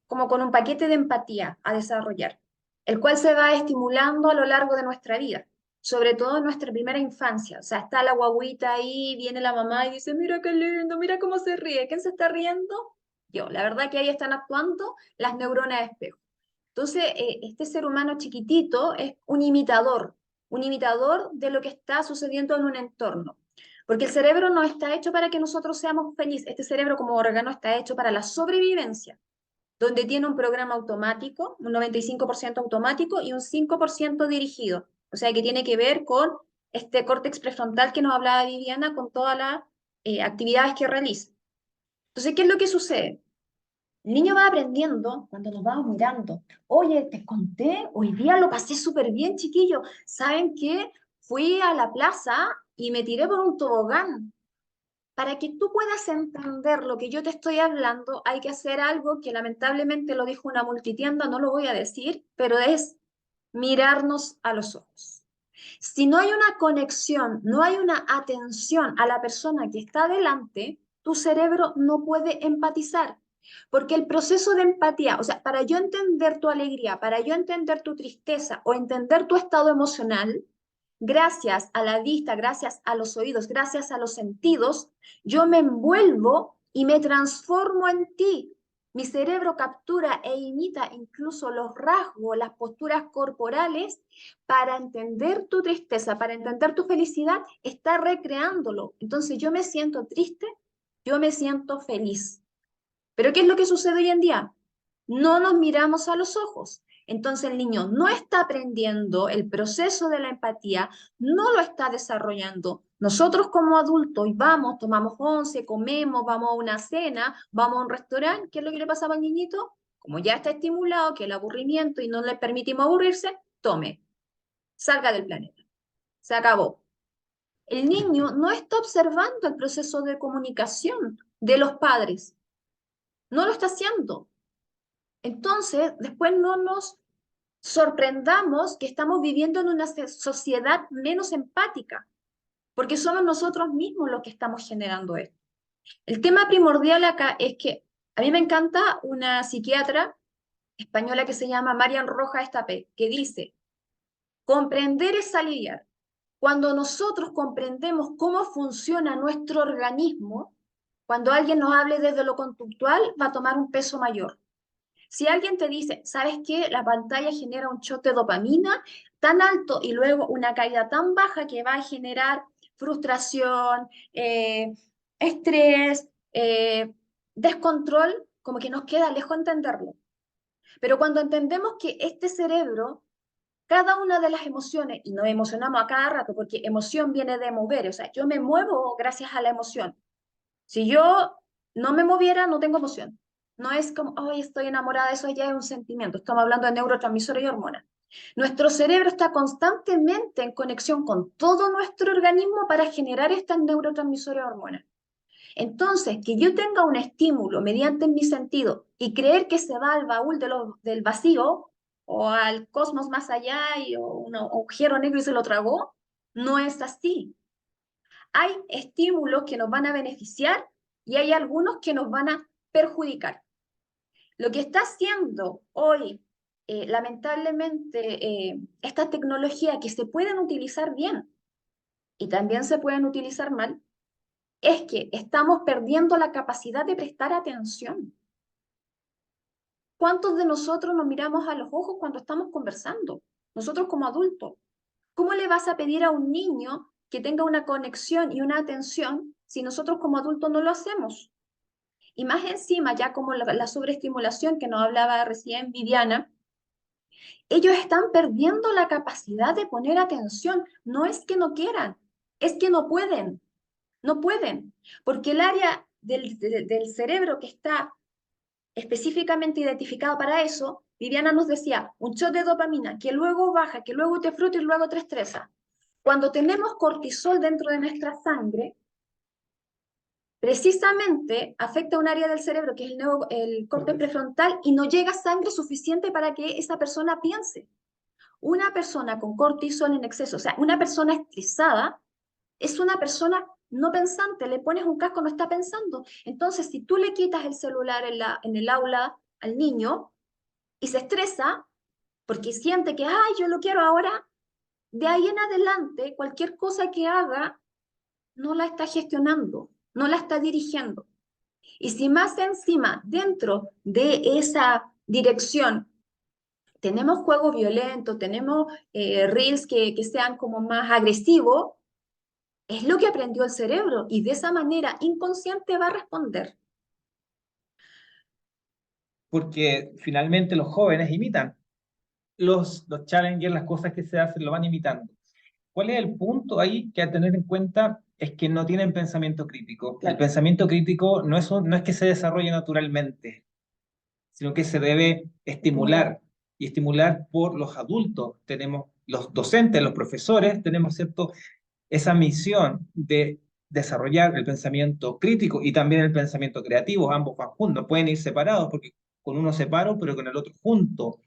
como con un paquete de empatía a desarrollar, el cual se va estimulando a lo largo de nuestra vida, sobre todo en nuestra primera infancia. O sea, está la guagüita ahí, viene la mamá y dice, mira qué lindo, mira cómo se ríe. ¿Quién se está riendo? Yo. La verdad que ahí están actuando las neuronas de espejo. Entonces, este ser humano chiquitito es un imitador de lo que está sucediendo en un entorno. Porque el cerebro no está hecho para que nosotros seamos felices. Este cerebro como órgano está hecho para la sobrevivencia, donde tiene un programa automático, un 95% automático y un 5% dirigido. O sea, que tiene que ver con este córtex prefrontal que nos hablaba Viviana, con todas las actividades que realiza. Entonces, ¿qué es lo que sucede? El niño va aprendiendo cuando nos vamos mirando. Oye, te conté, hoy día lo pasé súper bien, chiquillo. ¿Saben qué? Fui a la plaza y me tiré por un tobogán. Para que tú puedas entender lo que yo te estoy hablando, hay que hacer algo que lamentablemente lo dijo una multitienda, no lo voy a decir, pero es mirarnos a los ojos. Si no hay una conexión, no hay una atención a la persona que está delante, tu cerebro no puede empatizar. Porque el proceso de empatía, o sea, para yo entender tu alegría, para yo entender tu tristeza o entender tu estado emocional, gracias a la vista, gracias a los oídos, gracias a los sentidos, yo me envuelvo y me transformo en ti. Mi cerebro captura e imita incluso los rasgos, las posturas corporales para entender tu tristeza, para entender tu felicidad, está recreándolo. Entonces yo me siento triste, yo me siento feliz. Pero ¿qué es lo que sucede hoy en día? No nos miramos a los ojos. Entonces el niño no está aprendiendo el proceso de la empatía, no lo está desarrollando. Nosotros como adultos vamos, tomamos once, comemos, vamos a una cena, vamos a un restaurante. ¿Qué es lo que le pasaba al niñito? Como ya está estimulado, que el aburrimiento y no le permitimos aburrirse, tome, salga del planeta. Se acabó. El niño no está observando el proceso de comunicación de los padres. No lo está haciendo. Entonces, después no nos sorprendamos que estamos viviendo en una sociedad menos empática, porque somos nosotros mismos los que estamos generando esto. El tema primordial acá es que a mí me encanta una psiquiatra española que se llama Marian Rojas Estapé, que dice, comprender es aliviar. Cuando nosotros comprendemos cómo funciona nuestro organismo, cuando alguien nos hable desde lo conductual, va a tomar un peso mayor. Si alguien te dice, ¿sabes qué? La pantalla genera un shot de dopamina tan alto y luego una caída tan baja que va a generar frustración, estrés, descontrol, como que nos queda lejos entenderlo. Pero cuando entendemos que este cerebro, cada una de las emociones, y nos emocionamos a cada rato, porque emoción viene de mover, o sea, yo me muevo gracias a la emoción. Si yo no me moviera, no tengo emoción. No es como, ay, estoy enamorada, eso ya es un sentimiento. Estamos hablando de neurotransmisores y hormonas. Nuestro cerebro está constantemente en conexión con todo nuestro organismo para generar estas neurotransmisores y hormonas. Entonces, que yo tenga un estímulo mediante mi sentido y creer que se va al baúl del vacío o al cosmos más allá o un agujero negro y se lo tragó, no es así. Hay estímulos que nos van a beneficiar y hay algunos que nos van a perjudicar. Lo que está haciendo hoy, lamentablemente, esta tecnología que se pueden utilizar bien y también se pueden utilizar mal, es que estamos perdiendo la capacidad de prestar atención. ¿Cuántos de nosotros nos miramos a los ojos cuando estamos conversando? Nosotros como adultos. ¿Cómo le vas a pedir a un niño que tenga una conexión y una atención si nosotros como adultos no lo hacemos? Y más encima, ya como la sobreestimulación que nos hablaba recién Viviana, ellos están perdiendo la capacidad de poner atención. No es que no quieran, es que no pueden. No pueden, porque el área del cerebro que está específicamente identificado para eso, Viviana nos decía, un shot de dopamina que luego baja, que luego te frustra y luego te estresa. Cuando tenemos cortisol dentro de nuestra sangre, precisamente afecta un área del cerebro que es el córtex prefrontal y no llega sangre suficiente para que esa persona piense. Una persona con cortisol en exceso, o sea, una persona estresada, es una persona no pensante, le pones un casco, no está pensando. Entonces, si tú le quitas el celular en el aula al niño y se estresa porque siente que, ay, yo lo quiero ahora, de ahí en adelante, cualquier cosa que haga, no la está gestionando, no la está dirigiendo. Y si más encima, dentro de esa dirección, tenemos juego violento, tenemos reels que sean como más agresivos, es lo que aprendió el cerebro y de esa manera inconsciente va a responder. Porque finalmente los jóvenes imitan. Los challengers, las cosas que se hacen, lo van imitando. ¿Cuál es el punto ahí que a tener en cuenta? Es que no tienen pensamiento crítico. Claro. El pensamiento crítico no es que se desarrolle naturalmente, sino que se debe estimular, y estimular por los adultos. Tenemos los docentes, los profesores, tenemos, ¿cierto?, esa misión de desarrollar el pensamiento crítico y también el pensamiento creativo. Ambos van juntos, pueden ir separados, porque con uno separo, pero con el otro junto,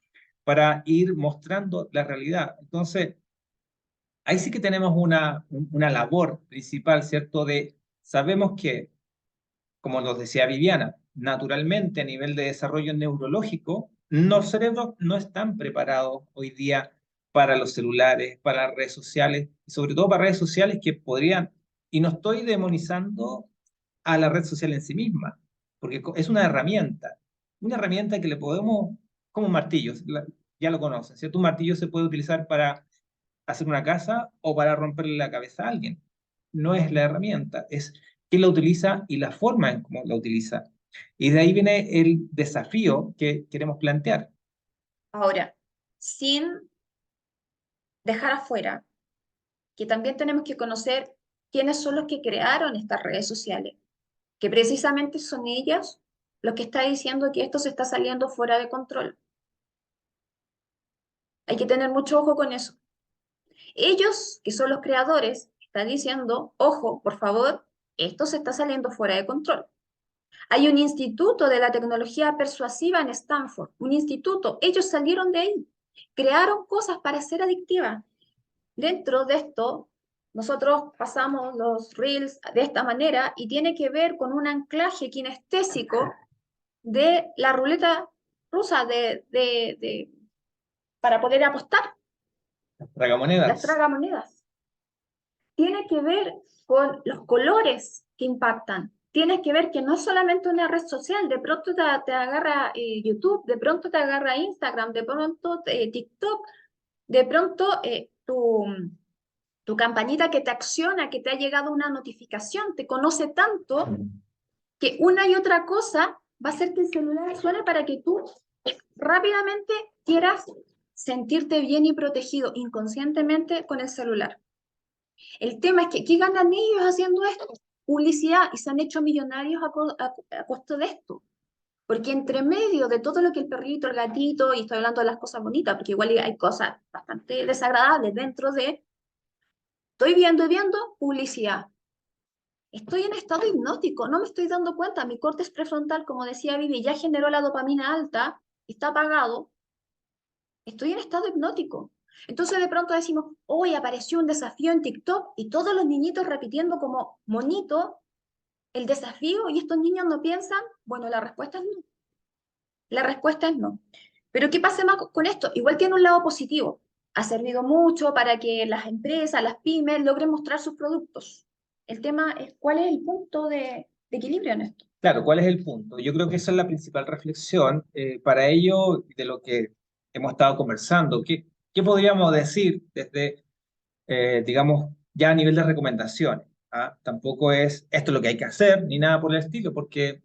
para ir mostrando la realidad. Entonces, ahí sí que tenemos una labor principal, ¿cierto? Sabemos que, como nos decía Viviana, naturalmente a nivel de desarrollo neurológico, los cerebros no están preparados hoy día para los celulares, para las redes sociales, y sobre todo para redes sociales que podrían, y no estoy demonizando a la red social en sí misma, porque es una herramienta que le podemos, como un martillo, ya lo conocen, ¿cierto? Un martillo se puede utilizar para hacer una casa o para romperle la cabeza a alguien. No es la herramienta, es quién la utiliza y la forma en cómo la utiliza. Y de ahí viene el desafío que queremos plantear. Ahora, sin dejar afuera que también tenemos que conocer quiénes son los que crearon estas redes sociales, que precisamente son ellas los que están diciendo que esto se está saliendo fuera de control. Hay que tener mucho ojo con eso. Ellos, que son los creadores, están diciendo, ojo, por favor, esto se está saliendo fuera de control. Hay un instituto de la tecnología persuasiva en Stanford, un instituto, ellos salieron de ahí, crearon cosas para ser adictivas. Dentro de esto, nosotros pasamos los reels de esta manera y tiene que ver con un anclaje kinestésico de la ruleta rusa para poder apostar. Tragamonedas. Las tragamonedas. Tiene que ver con los colores que impactan. Tiene que ver que no es solamente una red social, de pronto te agarra YouTube, de pronto te agarra Instagram, de pronto TikTok, de pronto tu campanita que te acciona, que te ha llegado una notificación, te conoce tanto que una y otra cosa va a hacer que el celular suene para que tú rápidamente quieras sentirte bien y protegido inconscientemente con el celular. El tema es que ¿qué ganan ellos haciendo esto? Publicidad, y se han hecho millonarios a costo de esto. Porque entre medio de todo lo que el perrito, el gatito, y estoy hablando de las cosas bonitas, porque igual hay cosas bastante desagradables dentro de, estoy viendo publicidad. Estoy en estado hipnótico, no me estoy dando cuenta, mi córtex prefrontal, como decía Vivi, ya generó la dopamina alta, está apagado, estoy en estado hipnótico. Entonces de pronto decimos, hoy apareció un desafío en TikTok y todos los niñitos repitiendo como monito el desafío y estos niños no piensan. Bueno, la respuesta es no. La respuesta es no. Pero ¿qué pasa más con esto? Igual tiene un lado positivo. Ha servido mucho para que las empresas, las pymes, logren mostrar sus productos. El tema es cuál es el punto de equilibrio en esto. Claro, ¿cuál es el punto? Yo creo que esa es la principal reflexión. Para ello, de lo que hemos estado conversando, ¿qué podríamos decir desde, digamos, ya a nivel de recomendaciones? ¿Ah? Tampoco es esto lo que hay que hacer, ni nada por el estilo, porque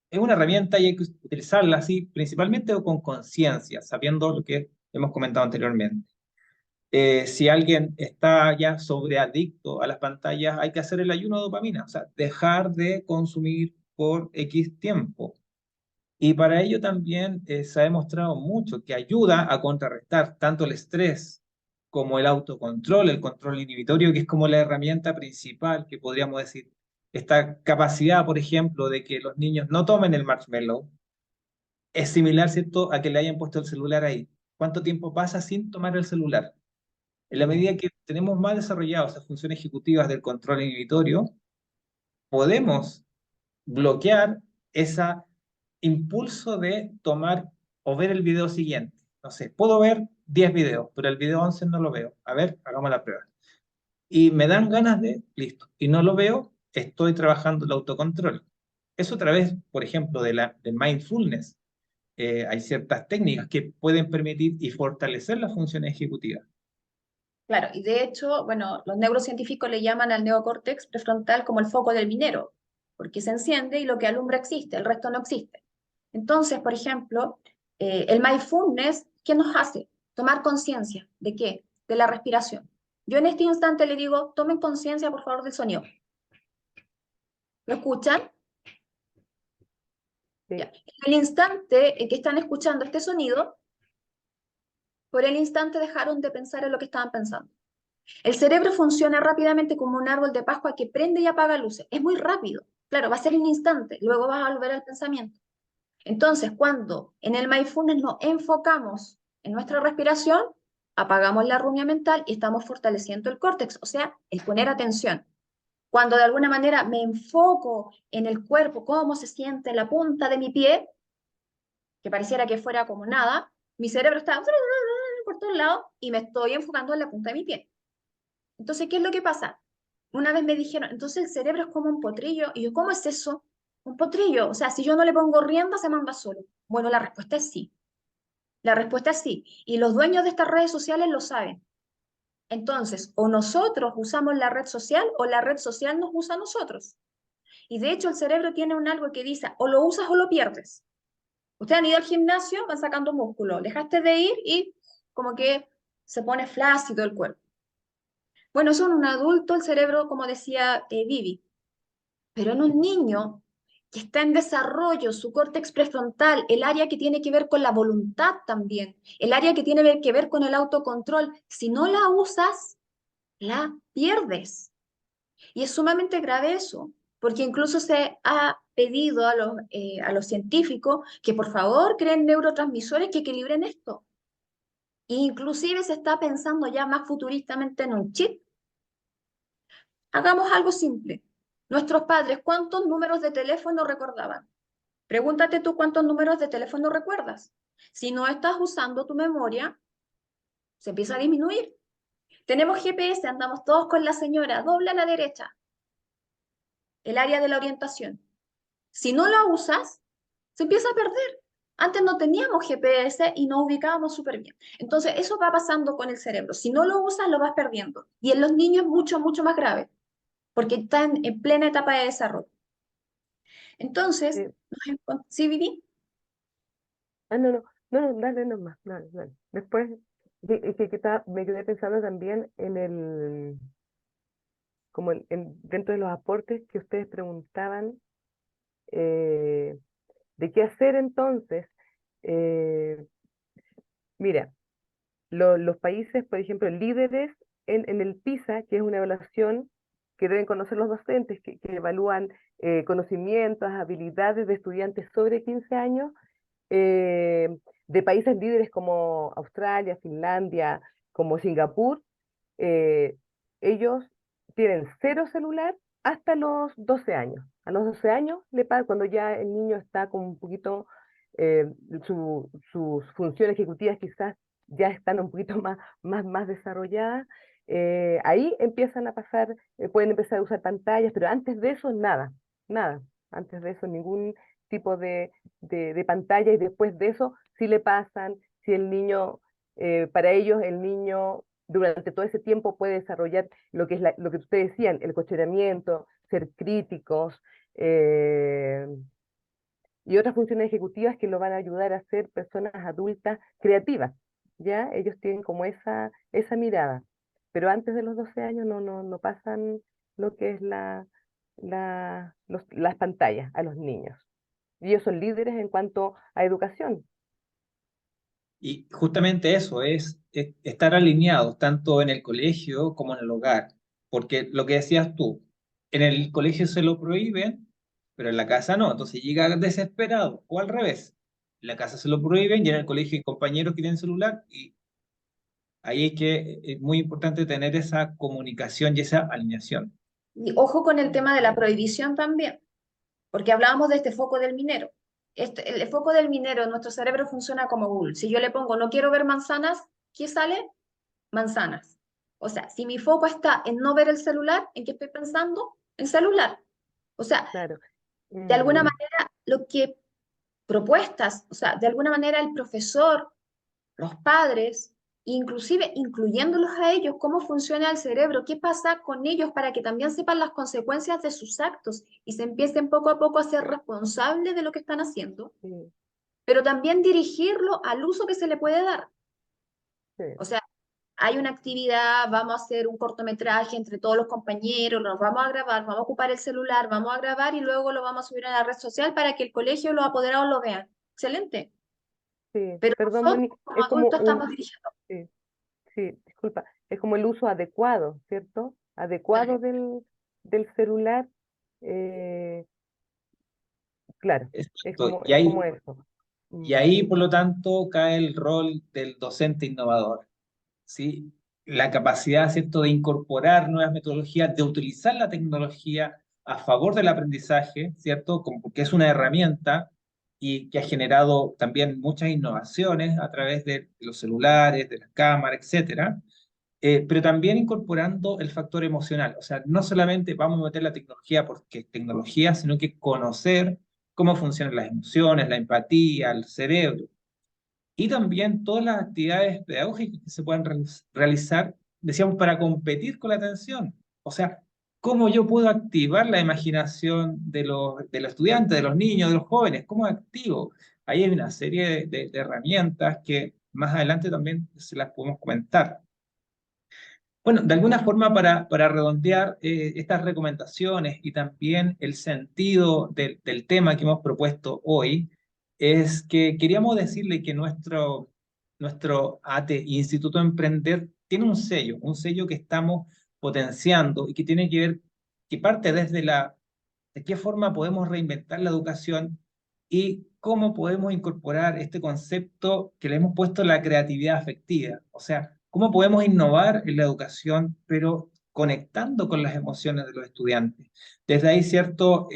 es una herramienta y hay que utilizarla así, principalmente con conciencia, sabiendo lo que hemos comentado anteriormente. Si alguien está ya sobreadicto a las pantallas, hay que hacer el ayuno de dopamina, o sea, dejar de consumir por X tiempo. Y para ello también se ha demostrado mucho que ayuda a contrarrestar tanto el estrés como el autocontrol, el control inhibitorio, que es como la herramienta principal que podríamos decir. Esta capacidad, por ejemplo, de que los niños no tomen el marshmallow, es similar, ¿cierto?, a que le hayan puesto el celular ahí. ¿Cuánto tiempo pasa sin tomar el celular? En la medida que tenemos más desarrolladas esas funciones ejecutivas del control inhibitorio, podemos bloquear ese impulso de tomar o ver el video siguiente. No sé, puedo ver 10 videos, pero el video 11 no lo veo. A ver, hagamos la prueba. Y me dan ganas de, listo, y no lo veo, estoy trabajando el autocontrol. Eso a través, por ejemplo, de mindfulness. Hay ciertas técnicas que pueden permitir y fortalecer las funciones ejecutivas. Claro, y de hecho, bueno, los neurocientíficos le llaman al neocórtex prefrontal como el foco del minero, porque se enciende y lo que alumbra existe, el resto no existe. Entonces, por ejemplo, el mindfulness, ¿qué nos hace? Tomar conciencia. ¿De qué? De la respiración. Yo en este instante le digo, tomen conciencia, por favor, del sonido. ¿Lo escuchan? Sí. Ya. En el instante en que están escuchando este sonido, por el instante dejaron de pensar en lo que estaban pensando. El cerebro funciona rápidamente como un árbol de Pascua que prende y apaga luces. Es muy rápido. Claro, va a ser un instante, luego vas a volver al pensamiento. Entonces, cuando en el mindfulness nos enfocamos en nuestra respiración, apagamos la rumia mental y estamos fortaleciendo el córtex, o sea, el poner atención. Cuando de alguna manera me enfoco en el cuerpo, cómo se siente la punta de mi pie, que pareciera que fuera como nada, mi cerebro está por todos lados y me estoy enfocando en la punta de mi pie. Entonces, ¿qué es lo que pasa? Una vez me dijeron, entonces el cerebro es como un potrillo. Y yo, ¿cómo es eso? Un potrillo. O sea, si yo no le pongo rienda, se manda solo. Bueno, la respuesta es sí. La respuesta es sí. Y los dueños de estas redes sociales lo saben. Entonces, o nosotros usamos la red social o la red social nos usa a nosotros. Y de hecho, el cerebro tiene un algo que dice, o lo usas o lo pierdes. Ustedes han ido al gimnasio, van sacando músculo. Dejaste de ir y como que se pone flácido el cuerpo. Bueno, eso en un adulto, el cerebro, como decía Vivi, pero en un niño que está en desarrollo, su córtex prefrontal, el área que tiene que ver con la voluntad también, el área que tiene que ver con el autocontrol, si no la usas, la pierdes. Y es sumamente grave eso, porque incluso se ha pedido a los científicos que por favor creen neurotransmisores que equilibren esto. Inclusive se está pensando ya más futuristamente en un chip. Hagamos algo simple. Nuestros padres, ¿cuántos números de teléfono recordaban? Pregúntate tú cuántos números de teléfono recuerdas. Si no estás usando tu memoria, se empieza a disminuir. Tenemos GPS, andamos todos con la señora, dobla a la derecha, el área de la orientación. Si no la usas, se empieza a perder. Antes no teníamos GPS y nos ubicábamos súper bien. Entonces, eso va pasando con el cerebro. Si no lo usas, lo vas perdiendo. Y en los niños es mucho, mucho más grave, porque están en plena etapa de desarrollo. Entonces, ¿sí, Vivi? No, dale nomás, dale. Después, me quedé pensando también en dentro de los aportes que ustedes preguntaban, de qué hacer entonces. Mira, los países, por ejemplo, líderes en el PISA, que es una evaluación que deben conocer los docentes, que evalúan conocimientos, habilidades de estudiantes sobre 15 años, de países líderes como Australia, Finlandia, como Singapur, ellos tienen 0 celular hasta los 12 años. A los 12 años, cuando ya el niño está con un poquito, sus funciones ejecutivas quizás ya están un poquito más desarrolladas, Ahí empiezan a pasar, pueden empezar a usar pantallas, pero antes de eso nada, nada. Antes de eso ningún tipo de pantalla, y después de eso si le pasan, si el niño, para ellos el niño durante todo ese tiempo puede desarrollar lo que es lo que ustedes decían, el cuestionamiento, ser críticos, y otras funciones ejecutivas que lo van a ayudar a ser personas adultas creativas, ¿ya? Ellos tienen como esa mirada, pero antes de los 12 años no pasan lo que es las pantallas a los niños. Y ellos son líderes en cuanto a educación. Y justamente eso es estar alineados tanto en el colegio como en el hogar, porque lo que decías tú, en el colegio se lo prohíben, pero en la casa no, entonces llega desesperado, o al revés, en la casa se lo prohíben y en el colegio hay compañeros que tienen celular, y ahí es muy importante tener esa comunicación y esa alineación. Y ojo con el tema de la prohibición también, porque hablábamos de este foco del minero. El foco del minero, nuestro cerebro funciona como Google. Si yo le pongo no quiero ver manzanas, ¿qué sale? Manzanas. O sea, si mi foco está en no ver el celular, ¿en qué estoy pensando? En celular. O sea, Claro. de alguna manera, lo que propuestas, o sea, de alguna manera el profesor, los padres, inclusive incluyéndolos a ellos, cómo funciona el cerebro, qué pasa con ellos para que también sepan las consecuencias de sus actos y se empiecen poco a poco a ser responsables de lo que están haciendo, Sí, pero también dirigirlo al uso que se le puede dar. sí. O sea, hay una actividad, vamos a hacer un cortometraje entre todos los compañeros, nos vamos a grabar, vamos a ocupar el celular, vamos a grabar y luego lo vamos a subir a la red social para que el colegio, los apoderados lo vean. Excelente. Sí, Pero perdón, nosotros Moni, como es como adultos estamos dirigiendo. sí, sí, disculpa, es como el uso adecuado, ¿cierto? Adecuado del celular, eh, claro, Exacto. es como eso. Y Mm, ahí, por lo tanto, cae el rol del docente innovador, ¿sí? La capacidad, ¿cierto?, de incorporar nuevas metodologías, de utilizar la tecnología a favor del aprendizaje, ¿cierto? Como porque es una herramienta y que ha generado también muchas innovaciones a través de los celulares, de las cámaras, etcétera. Pero también incorporando el factor emocional. O sea, no solamente vamos a meter la tecnología porque es tecnología, sino que conocer cómo funcionan las emociones, la empatía, el cerebro. Y también todas las actividades pedagógicas que se pueden realizar, decíamos, para competir con la atención. O sea, cómo yo puedo activar la imaginación de los estudiantes, de los niños, de los jóvenes, cómo activo. Ahí hay una serie de herramientas que más adelante también se las podemos comentar. Bueno, de alguna forma para redondear estas recomendaciones y también el sentido del tema que hemos propuesto hoy, es que queríamos decirle que nuestro ATE, Instituto Emprender, tiene un sello que estamos potenciando y que tiene que ver, que parte desde de qué forma podemos reinventar la educación y cómo podemos incorporar este concepto que le hemos puesto la creatividad afectiva. O sea, cómo podemos innovar en la educación, pero conectando con las emociones de los estudiantes. Desde ahí, ¿cierto?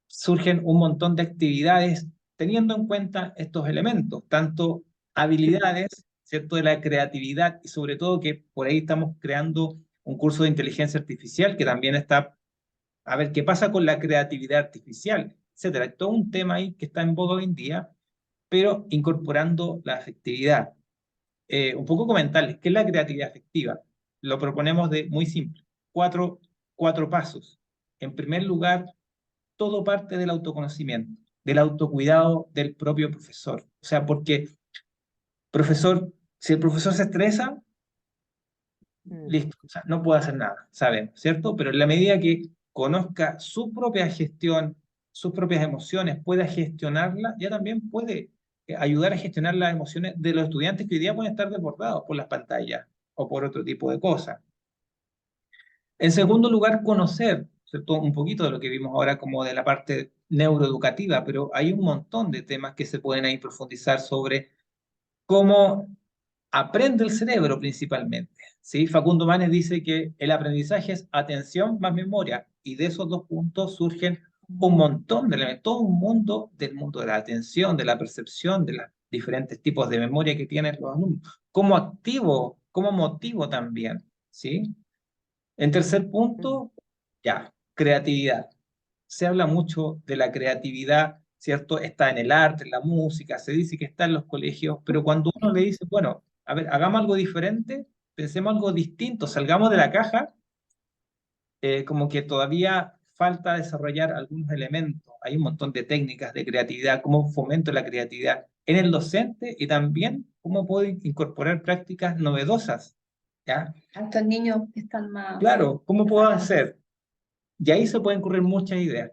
Surgen un montón de actividades teniendo en cuenta estos elementos, tanto habilidades, ¿cierto? De la creatividad y sobre todo que por ahí estamos creando un curso de inteligencia artificial que también está a ver qué pasa con la creatividad artificial, etcétera. Hay todo un tema ahí que está en boga hoy en día, pero incorporando la afectividad. Un poco comentarles, ¿qué es la creatividad afectiva? Lo proponemos de muy simple, cuatro pasos. En primer lugar, todo parte del autoconocimiento, del autocuidado del propio profesor. O sea, porque si el profesor se estresa, mm, listo, o sea, no puede hacer nada, sabemos, ¿cierto? Pero en la medida que conozca su propia gestión, sus propias emociones, pueda gestionarla, ya también puede ayudar a gestionar las emociones de los estudiantes que hoy día pueden estar desbordados por las pantallas o por otro tipo de cosas. En segundo lugar, conocer, ¿cierto? Un poquito de lo que vimos ahora como de la parte neuroeducativa, pero hay un montón de temas que se pueden ahí profundizar sobre cómo aprende el cerebro principalmente. ¿Sí? Facundo Manes dice que el aprendizaje es atención más memoria, y de esos dos puntos surgen un montón de elementos, todo un mundo del mundo de la atención, de la percepción, de los diferentes tipos de memoria que tienen los alumnos. Cómo activo, cómo motivo también, ¿sí? En tercer punto, ya, creatividad. Se habla mucho de la creatividad, ¿cierto? Está en el arte, en la música, se dice que está en los colegios, pero cuando uno le dice, bueno, a ver, hagamos algo diferente, pensemos algo distinto, salgamos de la caja, como que todavía falta desarrollar algunos elementos. Hay un montón de técnicas de creatividad, cómo fomento la creatividad en el docente y también cómo puedo incorporar prácticas novedosas, ¿ya? Estos niños están más... Claro, ¿cómo puedo hacer? Y ahí se pueden ocurrir muchas ideas.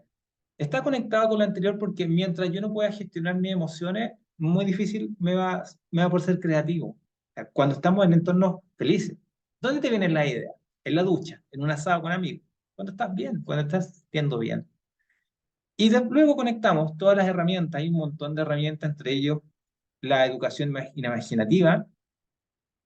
Está conectado con lo anterior porque mientras yo no pueda gestionar mis emociones, muy difícil me va por ser creativo. O sea, cuando estamos en entornos felices, ¿dónde te viene la idea? En la ducha, en un asado con amigos. Cuando estás bien, cuando estás sintiendo bien. Y luego conectamos todas las herramientas. Hay un montón de herramientas, entre ellos la educación imaginativa,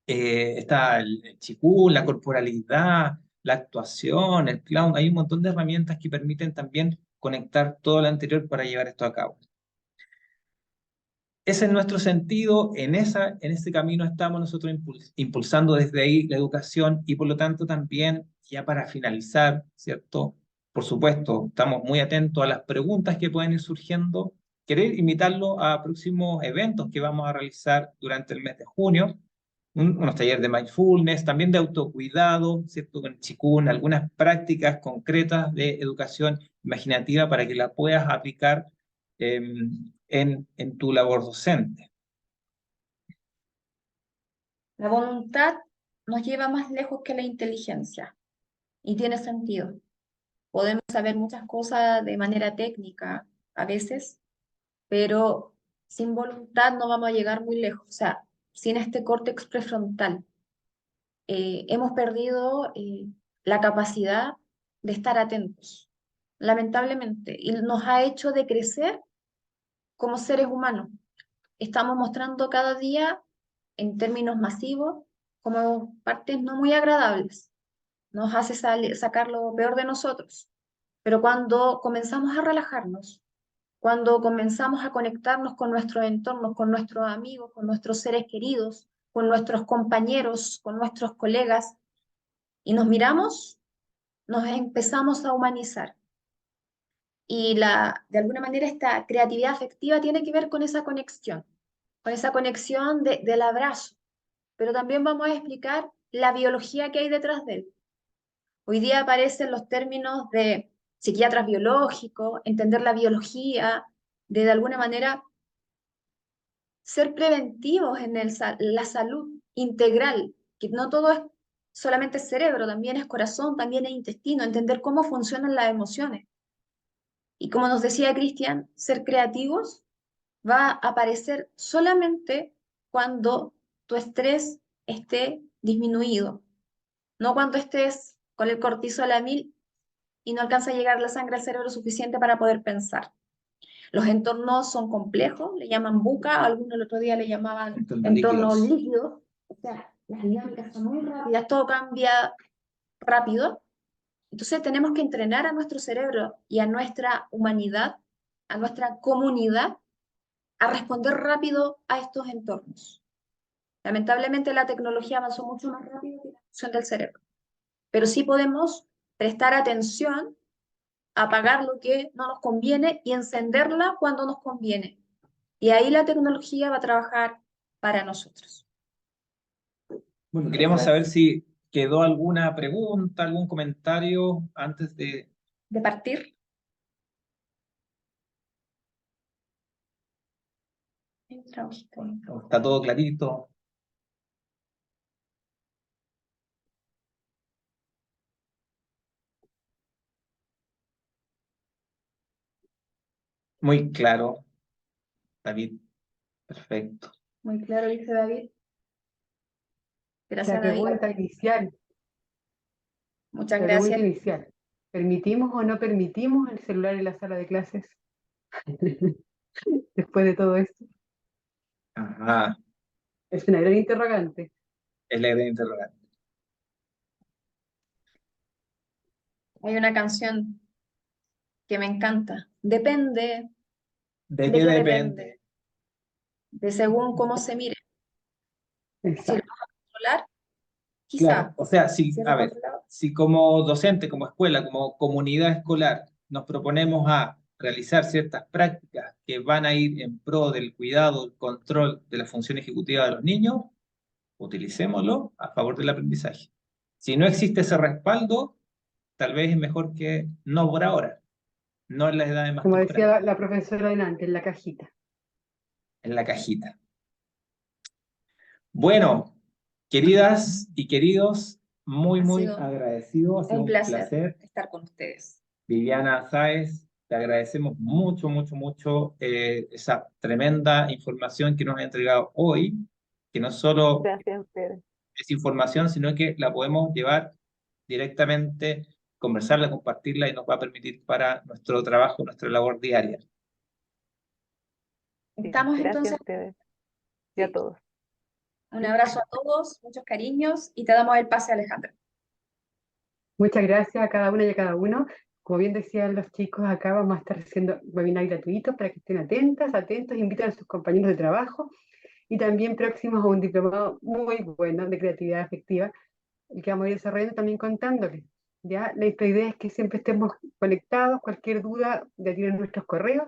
está el chikun, la corporalidad, la actuación, el clown. Hay un montón de herramientas que permiten también conectar todo lo anterior para llevar esto a cabo. Ese es nuestro sentido, en ese camino estamos nosotros impulsando desde ahí la educación y por lo tanto también, ya para finalizar, ¿cierto? Por supuesto, estamos muy atentos a las preguntas que pueden ir surgiendo. Querer invitarlo a próximos eventos que vamos a realizar durante el mes de junio, unos talleres de mindfulness, también de autocuidado, ¿cierto? Con Chikun, algunas prácticas concretas de educación imaginativa para que la puedas aplicar en tu labor docente. La voluntad nos lleva más lejos que la inteligencia y tiene sentido. Podemos saber muchas cosas de manera técnica a veces, pero sin voluntad no vamos a llegar muy lejos. O sea, sin este córtex prefrontal, hemos perdido la capacidad de estar atentos, lamentablemente, y nos ha hecho decrecer como seres humanos. Estamos mostrando cada día, en términos masivos, como partes no muy agradables. Nos hace sacar lo peor de nosotros. Pero cuando comenzamos a relajarnos, cuando comenzamos a conectarnos con nuestros entornos, con nuestros amigos, con nuestros seres queridos, con nuestros compañeros, con nuestros colegas, y nos miramos, nos empezamos a humanizar. Y de alguna manera esta creatividad afectiva tiene que ver con esa conexión del abrazo. Pero también vamos a explicar la biología que hay detrás de él. Hoy día aparecen los términos de psiquiatras biológicos, entender la biología, de alguna manera ser preventivos en la salud integral, que no todo es solamente cerebro, también es corazón, también es intestino, entender cómo funcionan las emociones. Y como nos decía Cristian, ser creativos va a aparecer solamente cuando tu estrés esté disminuido, no cuando estés con el cortisol a 1000 y no alcanza a llegar la sangre al cerebro suficiente para poder pensar. Los entornos son complejos, le llaman buca, algunos el otro día le llamaban entornos líquidos, o sea, las dinámicas son muy rápidas, todo cambia rápido. Entonces tenemos que entrenar a nuestro cerebro y a nuestra humanidad, a nuestra comunidad, a responder rápido a estos entornos. Lamentablemente la tecnología avanzó mucho más rápido que la función del cerebro, pero sí podemos prestar atención, apagar lo que no nos conviene y encenderla cuando nos conviene. Y ahí la tecnología va a trabajar para nosotros. Bueno, queríamos saber si quedó alguna pregunta, algún comentario antes de partir. Está todo clarito. Muy claro, David. Perfecto. Muy claro, dice David. Gracias, La pregunta David. inicial. Muchas La gracias. pregunta inicial. ¿Permitimos o no permitimos el celular en la sala de clases? Después de todo esto. Ajá. Es una gran interrogante. Es la gran interrogante. Hay una canción que me encanta. Depende. ¿De qué depende? De según cómo se mire. Si lo Exacto. vamos a controlar, Quizá. Claro, o sea, si, Si es a por ver, otro lado. si como docente, como escuela, como comunidad escolar, nos proponemos a realizar ciertas prácticas que van a ir en pro del cuidado, el control de la función ejecutiva de los niños, utilicémoslo a favor del aprendizaje. Si no existe ese respaldo, tal vez es mejor que no por ahora, no en las edades más Como tempranas, decía la profesora delante, en la cajita. en la cajita. Bueno, queridas y queridos, muy, Ha muy sido agradecido, ha sido un un placer placer. estar con ustedes. Viviana Sáez, te agradecemos mucho, mucho, mucho esa tremenda información que nos ha entregado hoy, que no solo Gracias a ustedes. es información, sino que la podemos llevar directamente, conversarla, compartirla y nos va a permitir para nuestro trabajo, nuestra labor diaria. Sí, Estamos gracias a entonces, ustedes y a todos. un abrazo a todos, muchos cariños y te damos el pase, Alejandra. Muchas gracias a cada una y a cada uno. Como bien decían los chicos, acá vamos a estar haciendo webinars gratuitos para que estén atentas, atentos, inviten a sus compañeros de trabajo y también próximos a un diplomado muy bueno de creatividad afectiva, el que vamos a ir desarrollando también contándoles. ¿Ya? Nuestra idea es que siempre estemos conectados, cualquier duda ya tienen nuestros correos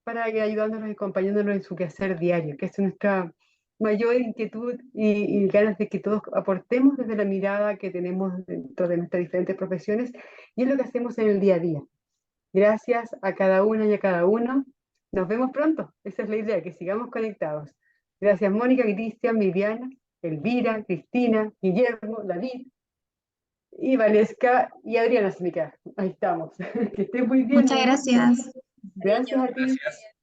para ir ayudándonos y acompañándonos en su quehacer diario, que es nuestra mayor inquietud y ganas de que todos aportemos desde la mirada que tenemos dentro de nuestras diferentes profesiones y es lo que hacemos en el día a día. Gracias a cada una y a cada uno. Nos vemos pronto. Esa es la idea, que sigamos conectados. Gracias Mónica, Cristian, Viviana, Elvira, Cristina, Guillermo, David y Valesca y Adriana Simica. Ahí estamos. Que estén muy bien. Muchas gracias. Gracias a ti. Gracias.